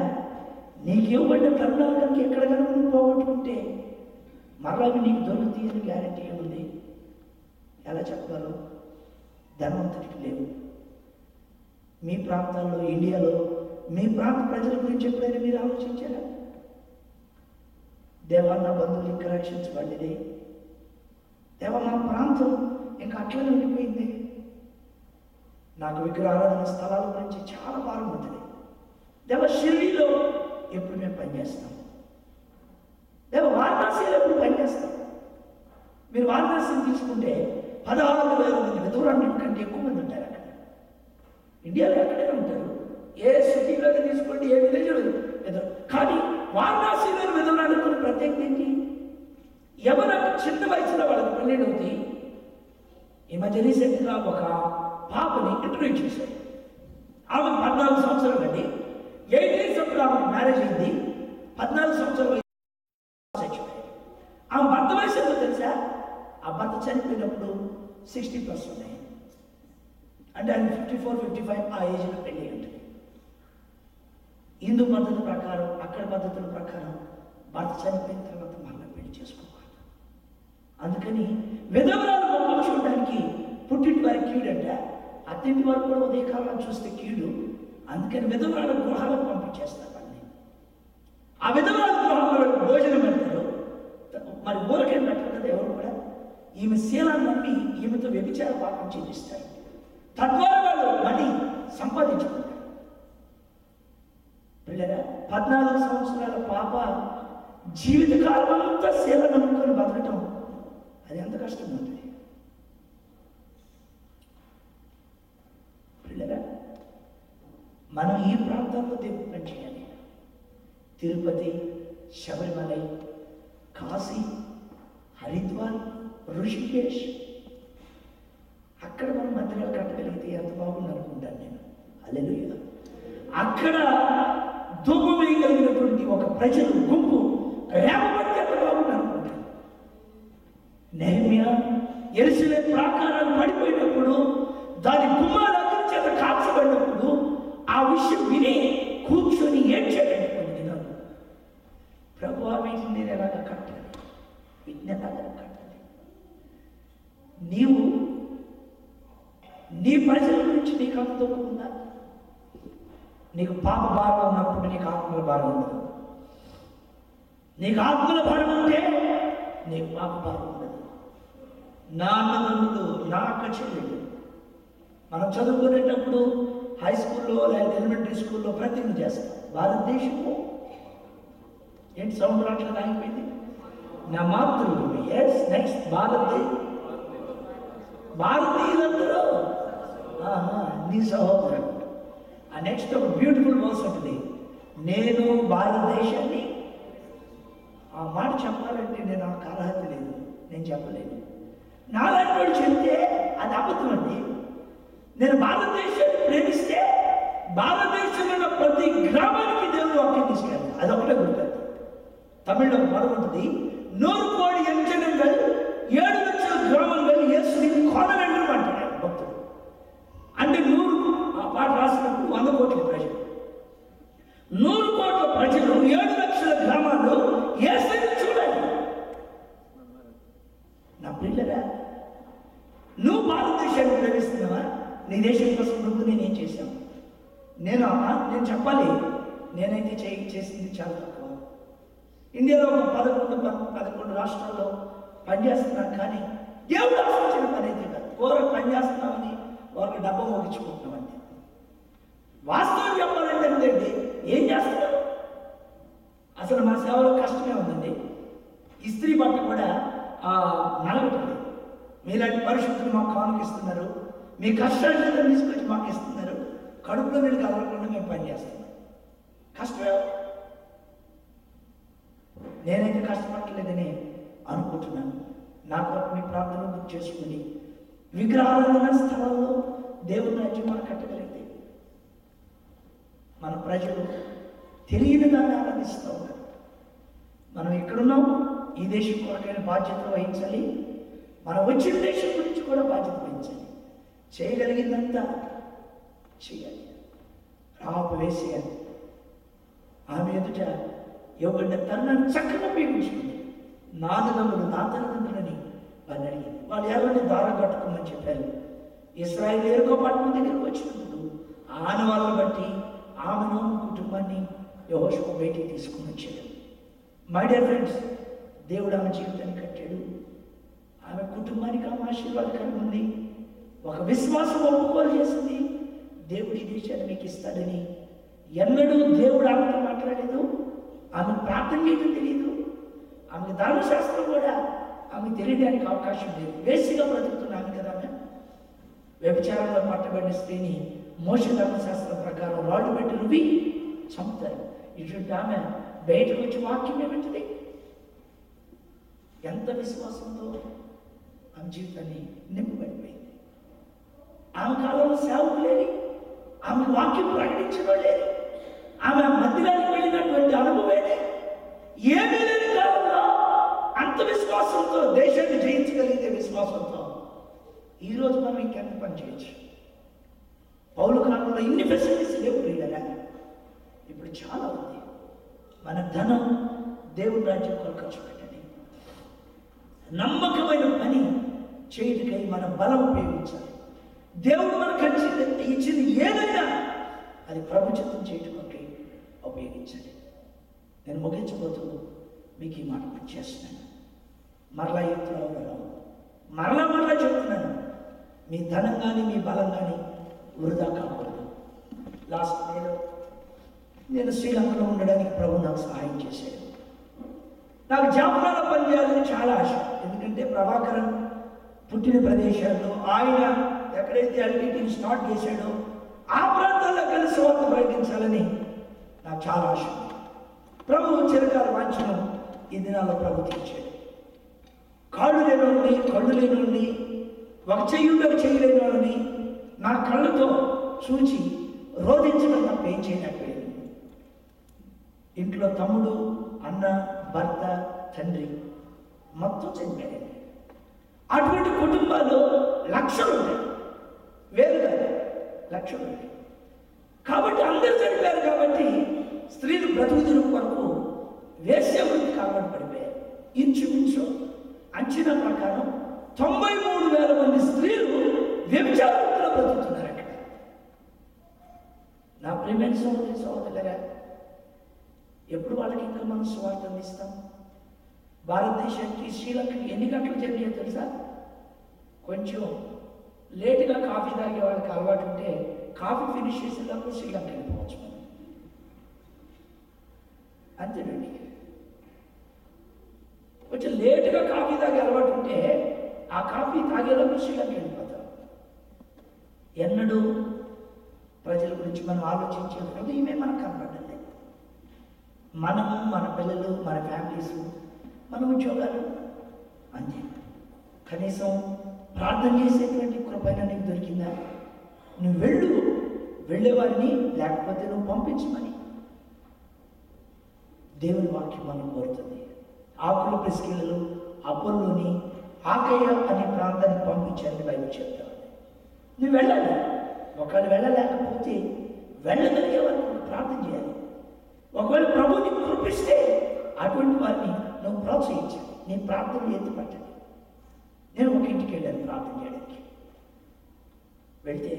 A: నీకు ఇవ్వబడిన తరుణాలు కనుక ఎక్కడ కనుక నువ్వు పోగొట్టుకుంటే మరలా అవి నీకు దొరుకుతాయి అని గ్యారెంటీ ఏముంది? ఎలా చెప్పగలరు? ధనవంతుడికి లేవు. మీ ప్రాంతాల్లో, ఇండియాలో మీ ప్రాంత ప్రజల గురించి ఎప్పుడైనా మీరు ఆలోచించారా? దేవా, నా బంధువులు ఇంకా రక్షించబడింది, దేవా మా ప్రాంతం ఇంకా అట్లనే ఉండిపోయింది, నాకు విగ్రహారాధన స్థలాల గురించి చాలా భారం ఉంటుంది, దేవ షిరిడీలో ఎప్పుడు మేము పనిచేస్తాం, దేవ వారణాసిలో ఎప్పుడు పనిచేస్తాం. మీరు వారణాసిని తీసుకుంటే 16,000 మంది విధురాండ్రుల కంటే ఎక్కువ మంది ఉంటారు అక్కడ. ఇండియాలో ఎక్కడైనా ఉంటారు, ఏ సిటీలో తీసుకోండి, ఏ విలేజ్లో వెదరు. కానీ వారణాసిలో విధురాండ్రుల ప్రత్యేకత ఏంటి? ఎవరైనా చిన్న వయసులో వాళ్ళకి పెళ్ళి అవుతుంది. ఈ మధ్య రీసెంట్గా ఒక పాపని ఇంటర్వ్యూ చేశారు. ఆమె 14 సంవత్సరాలు అండి. 8 years అప్పుడు ఆమెకు మ్యారేజ్ అయింది. 14 సంవత్సరాలు చచ్చిపోయింది. ఆమె భర్త వయసు ఎంతో తెలుసా? ఆ భర్త చనిపోయినప్పుడు 60+ ఉన్నాయి. అంటే ఆయన 54, 55 ఆ ఏజ్లో పెళ్ళి ఉంటుంది. హిందూ పద్ధతి ప్రకారం, అక్కడ పద్ధతుల ప్రకారం భర్త చనిపోయిన తర్వాత మళ్ళీ పెళ్లి చేసుకోవాలి. అందుకని విధవరాలు మొక్కలు చూడడానికి పుట్టింటి వారి కీడంట, అత్తింటి వారు కూడా ఉదయకాలం చూస్తే కీడు. అందుకని విధవరాల గృహాలకు పంపించేస్తారు వాళ్ళని. ఆ విధవరాల గృహంలో భోజనం పెడతారు. మరి ఊరకే పెట్టరు కదా ఎవరు కూడా. ఈమె శీలాన్ని నమ్మి ఈమెతో వ్యభిచార పాపం చేయిస్తారు. తద్వారా వాళ్ళు మళ్ళీ సంపాదించుకుంటారు. పిల్లరా, 14 సంవత్సరాల పాప జీవితకాలం అంతా శీల నమ్ముకొని బతకటం, అది ఎంత కష్టం ఉంటుంది పిల్లరా. మనం ఈ ప్రాంతాల్లో దేవుడు పని చేయాలి. తిరుపతి, శబరిమలై, కాశీ, హరిద్వార్, ఋషికేశ్, అక్కడ మనం మందిరాలు కట్టగలిగితే ఎంత బాగుంది అనుకుంటాను నేను. హల్లెలూయా. అక్కడ ధూపం వేయగలిగినటువంటి ఒక ప్రజలు గుంపు రేపబడితే ఎంత బాగుంది అనుకుంటాను. నెహెమ్యా యెరూషలేము ప్రాకారాలు పడిపోయినప్పుడు, దాని గుమ్మాలు అగ్ని చేత కాల్చబడినప్పుడు ఆ విషయం విని కూర్చొని ఏడ్చాడండి కొన్ని దినాలు. ప్రభువా, వీటిని నేను ఎలాగ కట్టాలి, వీటిని ఎలాగ కట్టాలి? నీవు నీ ప్రజల గురించి నీకు అంత ఉందా? నీకు పాప భారం ఉన్నప్పుడు నీకు ఆత్మల భారం ఉండదు. నీకు ఆత్మల భారం ఉంటే నీకు పాప భారం ఉండదు. నా అన్నదమ్ములు, నా అక్క చెల్లెళ్ళు, మనం చదువుకునేటప్పుడు హై స్కూల్లో లేదా ఎలిమెంటరీ స్కూల్లో ప్రతిజ్ఞ చేస్తాం. భారతదేశము ఏంటి సౌండ్ రాట్లేదు, ఆగిపోయింది. నా మాతృభూమి. ఎస్, నెక్స్ట్ భారతీయులందరూ నీ సహోదరుడు. ఆ నెక్స్ట్ ఒక బ్యూటిఫుల్ వర్స్ ఉంటుంది, నేను భారతదేశాన్ని. ఆ మాట చెప్పాలంటే నేను నాకు అర్హత లేదు, నేను చెప్పలేను. నాలాంటి వాడు చెప్తే అది అబద్ధం అండి. నేను భారతదేశాన్ని ప్రేమిస్తే భారతదేశంలో ఉన్న ప్రతి గ్రామానికి దేవుడు వాక్యం తీసుకెళ్ళాలి. అదొకటే గుర్తుంది. తమిళ్లో పదం ఉంటుంది, 100 కోడి ఎంజనங்கள் 7 లక్షల గ్రామంలో యేసుని కొనవెండు అంటాడు భక్తుడు. అంటే 100, ఆ పాట రాసినప్పుడు 100 కోట్ల ప్రజలు, 100 కోట్ల ప్రజలు 7 లక్షల గ్రామాల్లో యేసుని చూడాలి. నా పిల్లరా, నువ్వు భారతదేశాన్ని ప్రేమిస్తున్నావా? నీ దేశం కోసం నువ్వు నేనేం చేశాను? నేను చెప్పాలి, నేనైతే చేసింది చాలా తక్కువ. ఇండియాలో ఒక 11 రాష్ట్రాల్లో పనిచేస్తున్నాను, కానీ దేవుడు ఆశించిన పని అయితే కాదు. కూరకు పనిచేస్తున్నామని వారికి డబ్బా మోగించుకుంటున్నామంటే. వాస్తవం చెప్పాలంటే అండి, ఏం చేస్తున్నాం? అసలు మా సేవలో కష్టమే ఉందండి. ఇస్త్రీ బట్ట కూడా నలగటండి. మీలాంటి పరిశుద్ధులు మాకు కానుకిస్తున్నారు, మీ కష్టాలను తీసుకొచ్చి మాకు ఇస్తున్నారు. కడుపులో నీళ్ళు కదలకుండా మేము పని చేస్తున్నాం. కష్టమే. నేనైతే కష్టపడలేదని అనుకుంటున్నాను. నా కొరకు మీ ప్రార్థన గుర్తు చేసుకుని విగ్రహాలు ఉన్న స్థలంలో దేవుని రాజ్యం మనం కట్టగలిగితే మన ప్రజలు తెలియని దాన్ని ఆనందిస్తూ ఉన్నారు. మనం ఎక్కడున్నాం, ఈ దేశం కొరకైన బాధ్యత వహించాలి. మనం వచ్చిన దేశం గురించి కూడా బాధ్యత వహించాలి. చేయగలిగిందంతా చేయాలి. రాపు వేసేయాలి. ఆమె ఎదుట ఇవ్వబడిన తరుణాన్ని చక్కగా ఉపయోగించుకుంది. నాన్నదమ్ముడు నా తల్లిదండ్రులని వారిని అడిగింది. వాళ్ళు ఎవరిని దార కట్టుకోమని చెప్పారు. ఇశ్రాయేలు ఎరుకో పట్టణం దగ్గరికి వచ్చినప్పుడు ఆనవాళ్ళను బట్టి ఆమెను కుటుంబాన్ని యెహోషువ బయటికి తీసుకుని వచ్చాడు. మై డియర్ ఫ్రెండ్స్, దేవుడు ఆమె జీవితాన్ని కట్టాడు. ఆమె కుటుంబానికి ఆమె ఆశీర్వాదకరంగా ఉంది. ఒక విశ్వాసం ఒప్పుకోలు చేసింది. దేవుడి దేశాన్ని మీకు ఇస్తాడని. ఎన్నడూ దేవుడు ఆమెతో మాట్లాడలేదు. ఆమె ప్రార్థన చేయడం తెలియదు. ఆమెకు ధర్మశాస్త్రం కూడా ఆమె తెలియడానికి అవకాశం లేదు. వేసిగా బ్రతుకుతున్నాను కదా. ఆమె వ్యభిచారంలో పట్టబడిన స్త్రీని మోషే ధర్మశాస్త్రం ప్రకారం రాళ్ళు పెట్టి రువి చంపుతారు. ఇటువంటి ఆమె బయటకు వచ్చి వాక్యం ఏమిటిది? ఎంత విశ్వాసంతో ఆమె జీవితాన్ని నింపబడిపోయింది. ఆమె కాలంలో సేవకు లేదు. ఆమె వాక్యం ప్రకటించడం లేదు. ఆమె మందిరానికి వెళ్ళినటువంటి అనుభవేనే ఏమీ లేని కాలంలో అంత విశ్వాసంతో దేశాన్ని జయించగలిగితే విశ్వాసంతో ఈరోజు మనం ఇంకెంత పని చేయొచ్చు. పౌలు కాలంలో ఇన్ని ఫెసిలిటీస్ లేవు ప్రియులరా. ఇప్పుడు చాలా ఉంది. మన ధనం దేవుని రాజ్యం కొరకు ఖర్చు పెట్టండి. నమ్మకమైన పని చేయటకై మన బలం ఉపయోగించాలి. దేవుడు మనకు ఇచ్చింది ఏదైనా అది ప్రభుత్వం చేయటంకి ఉపయోగించాలి. నేను ముగించబోతూ మీకు ఈ మాట గుర్తు చేస్తున్నాను. మరలా యుక్తులు మరలా చెప్తున్నాను. మీ ధనం కానీ మీ బలం కానీ వృధా కాకూడదు. లాస్ట్ మేలో నేను శ్రీలంకలో ఉండడానికి ప్రభు నాకు సహాయం చేశాడు. నాకు జాఫ్రాలో పనిచేయాలని చాలా ఆశ. ఎందుకంటే ప్రభాకరన్ పుట్టిన ప్రదేశాల్లో ఆయన ఎక్కడైతే ఎల్టీటీని స్టార్ట్ చేశాడో ఆ ప్రాంతాల్లో కలిసి వార్త ప్రకటించాలని నాకు చాలా ఆశ. ప్రభు చిరకాల వాంఛను ఈ దినాల్లో ప్రభు తీర్చాడు. కాళ్ళు లేని కళ్ళు లేని ఒక చెయ్యుండకు చేయలేని వాళ్ళని నా కళ్ళతో చూచి రోధించడం తప్ప ఏం చేయలేకపోయాను. ఇంట్లో తమ్ముడు, అన్న, భర్త, తండ్రి మొత్తం చనిపోయారు. అటువంటి కుటుంబాలు లక్షలు ఉన్నాయి, వేరు కాదు, లక్షలు ఉన్నాయి. కాబట్టి అందరూ చనిపోయారు. కాబట్టి స్త్రీలు బ్రతుకుదిన కొరకు వేసే వృత్తి కాబట్టి పడిపోయారు. ఇంచుమించు అంచనా ప్రకారం 93,000 మంది స్త్రీలు వ్యభిచార వృత్తిలో బ్రతుకుతున్నారు అక్కడ. నా ప్రియమైన సహోదరులారా, ఎప్పుడు వాళ్ళకి ఇంకా మనం సువార్త అందిస్తాం? భారతదేశానికి శ్రీలంకకి ఎన్ని గంటలు జరిగాయో తెలుసా? కొంచెం లేటుగా కాఫీ తాగే వాళ్ళకి అలవాటు ఉంటే కాఫీ ఫినిష్ చేసేటప్పుడు శ్రీలంక వెళ్ళిపోవచ్చు మనం. అంతేనండి. కొంచెం లేటుగా కాఫీ తాగే అలవాటు ఉంటే ఆ కాఫీ తాగేటప్పుడు శ్రీలంక వెళ్ళిపోతాం. ఎన్నడూ ప్రజల గురించి మనం ఆలోచించే హృదయమే మనకు కనపడ్డది. మనము, మన పిల్లలు, మన ఫ్యామిలీస్, మన ఉద్యోగాలు అంతే. కనీసం ప్రార్థన చేసేటువంటి కృపైన నీకు దొరికిందా? నువ్వు వెళ్ళేవారిని లేకపోతే నువ్వు పంపించమని దేవుని వాక్యం మనం కోరుతుంది. ఆకుల ప్రిస్కిలలో అపోలోని ఆకయ్య అనే ప్రాంతానికి పంపించాలని బైబిల్ చెప్తాను. నువ్వు వెళ్ళాలి. ఒకవేళ వెళ్ళలేకపోతే వెళ్ళగలిగే వారిని ప్రార్థన చేయాలి. ఒకవేళ ప్రభుని కృపిస్తే అటువంటి వారిని నువ్వు ప్రోత్సహించాలి. నీ ప్రార్థన ఎత్తుపట్టాలి. నేను ఒక ఇంటికి వెళ్ళాను ప్రార్థన చేయడానికి. వెళ్తే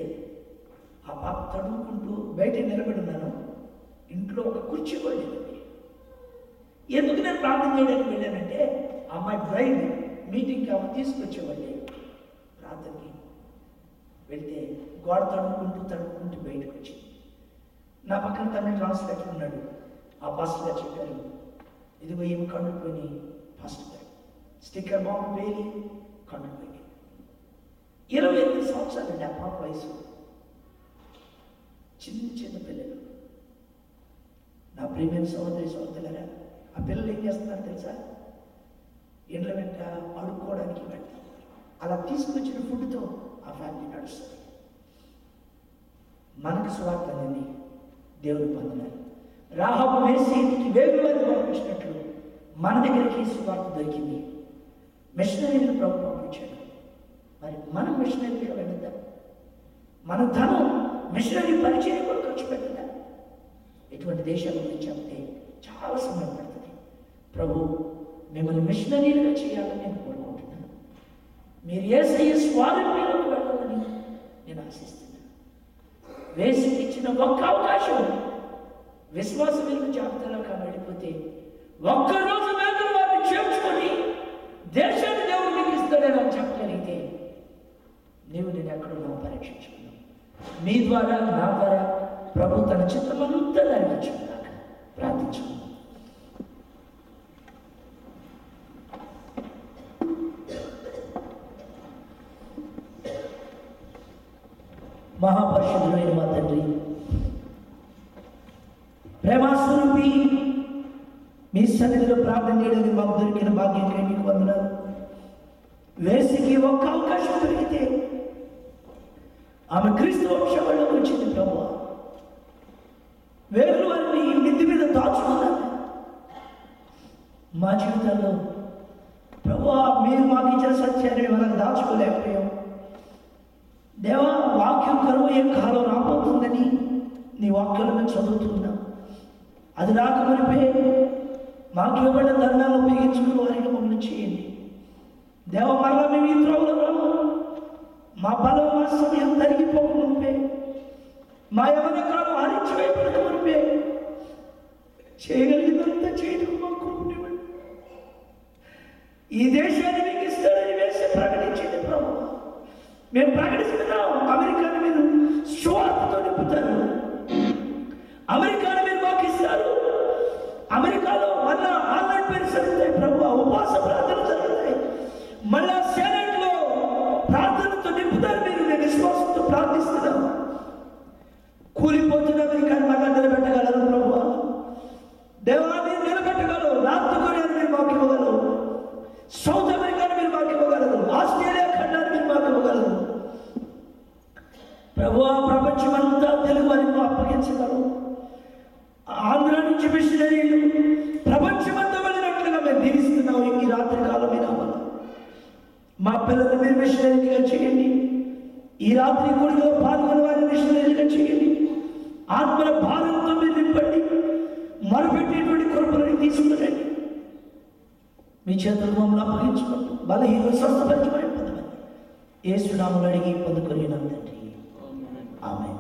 A: ఆ పాప తడుముకుంటూ బయట నిలబడి ఉన్నాను. ఇంట్లో ఒక కుర్చీ కూడా లేదు. ఎందుకు నేను ప్రార్థన చేయడానికి వెళ్ళానంటే అమ్మాయి బ్రైడ్ మీటింగ్కి ఆమె తీసుకొచ్చేవాళ్ళు ప్రార్థనకి. వెళ్తే గోడ తడుముకుంటూ బయటకు వచ్చింది. నా పక్కన తమిళ ట్రాన్స్లేటర్ ఉన్నాడు. ఆ పాస్టర్ గారు చెప్పారు, ఇదిగో ఏమి కళ్ళు పోయి పాస్టర్ గారు స్టిక్కర్ బాంబు వేలి కళ్ళు పోయి 28 సంవత్సరాలండి ఆ పాప వయసు. చిన్న చిన్న పిల్లలు. నా ప్రియమైన సహోదరి సహోదరులారా, ఆ పిల్లలు ఏం చేస్తున్నారు తెలుసా? ఇండ్ల వెంట అడుక్కోవడానికి వెళ్తారు. అలా తీసుకొచ్చిన ఫుడ్తో ఆ ఫ్యామిలీ నడుస్తుంది. మనకు స్వార్థ అనేది దేవుడు పొందినారు. రాహాబు వేసి ఇంటికి వేగువారిని పంపించినట్లు మన దగ్గరికి స్వార్థ దొరికింది. మిషనరీలు ప్రభు పంపించాడు. మరి మనం మిషనరీగా వెళ్తాం. మన ధనం మిషనరీ పరిచయం కూడా ఖర్చు పెడతాం. ఇటువంటి దేశాల గురించి చెప్తే చాలా సమయం పడుతుంది. ప్రభు మిమ్మల్ని మిషనరీలుగా చేయాలని నేను కోరుకుంటున్నాను. మీరు యేసయ్య స్వాతంత్ర్యంలోకి వెళ్ళాలని నేను ఆశిస్తున్నాను. వేసి ఇచ్చిన ఒక్క అవకాశం విశ్వాస వెలుగు జాబితాలో వెళ్ళిపోతే ఒక్కరోజు వేగుల వారిని చేర్చుకొని దేశాన్ని దేవుడు మీకు ఇస్తాడని అని చెప్పగలిగితే నీవు నేను ఎక్కడున్నావు పరీక్షించుకున్నావు. మీ ద్వారా నా ద్వారా ప్రభు తన చిత్తమంతా నెరవేర్చుకున్నాక ప్రార్థించుకున్నాను. మహాపరిశుద్ధుడైన మా తండ్రి, ప్రేమాస్వరూపి, మీ సన్నిధిలో ప్రార్థన చేయడానికి మాకు దొరికిన భాగ్యంగా మీకు వందనాలు. వేసికి ఒక్క అవకాశం దొరికితే ఆమె క్రీస్తు వంశంలోకి వచ్చింది. ప్రభు వేరు వారిని మిద్ది మీద దాచుకున్నారు. మా జీవితాల్లో ప్రభు మీరు మాకు ఇచ్చిన సత్యాన్ని మనకు దాచుకోలేకపోయాం. దేవా, వాక్యం కరువు ఏ కాలం రాబోతుందని నీ వాక్యాలను చదువుతున్నాం. అది రాకమునిపే మాకు ఇవ్వబడిన ధర్మాలను ఉపయోగించుకుని వారికి మమ్మల్ని చేయండి. దేవ, మరలా మేము ఈ త్రోవలో మా బలం మా సమయం తరిగిపోకమునిపే, మా యవన కాలం హరించిపోయిపోకమునిపే చేయగలిగినంత చేయడం మాకు కృపనివ్వండి. ఈ దేశాన్ని మీకు ఇస్తారని వేసి ప్రకటించింది ప్రభు. మేము ప్రకటిస్తున్నాం. అమెరికాను మీరు స్వార్థతో నింపుతారు. అమెరికాను మీరు మాకు ఇస్తారు. అమెరికాలో మళ్ళా ఆన్లైన్ పరిస్థితి ప్రభు ఉపవాస ప్రార్థన జరుగుతాయి. మళ్ళా సెనెట్లో ప్రార్థనతో నింపుతారు. మీరు నేను విశ్వాసంతో ప్రార్థిస్తున్నాం. కూలిపోతున్న అమెరికాను మళ్ళా నిలబెట్టగలరు ప్రభు. దేవాన్ని నిలబెట్టగలరు. నార్త్ కొరియాను మీరు మాకు ఇవ్వగలరు. సౌత్ అమెరికాను మీరు మాకు ఇవ్వగలరు. ఆస్ట్రేలియా ఖండాన్ని మీరు మాకు ఇవ్వగలరు. ప్రభు, ప్రపంచమంతా తెలుగు వారికి అప్పగించగలరు. ఆంధ్ర నుంచి మిషనరీలు ప్రపంచమంతా వెళ్ళినట్లుగా మేము దీవిస్తున్నాం. ఈ రాత్రి కాలం వినామా మా పిల్లలు మీరు మిషనరీలుగా చేయండి. ఈ రాత్రి గుడిలో పాల్గొనే వారిని మిషనరీలుగా చేయండి. ఆత్మల భారంతో మీరు నింపండి. మొరపెట్టేటువంటి కృపలను తీసుకురండి. మీ చేతులు మమ్మల్ని అప్పగించుకుంటూ బలహీన స్వస్థపరచమని పొందమని యేసు నామములో అడిగి పొందుకొని తండ్రి, ఆమేన్.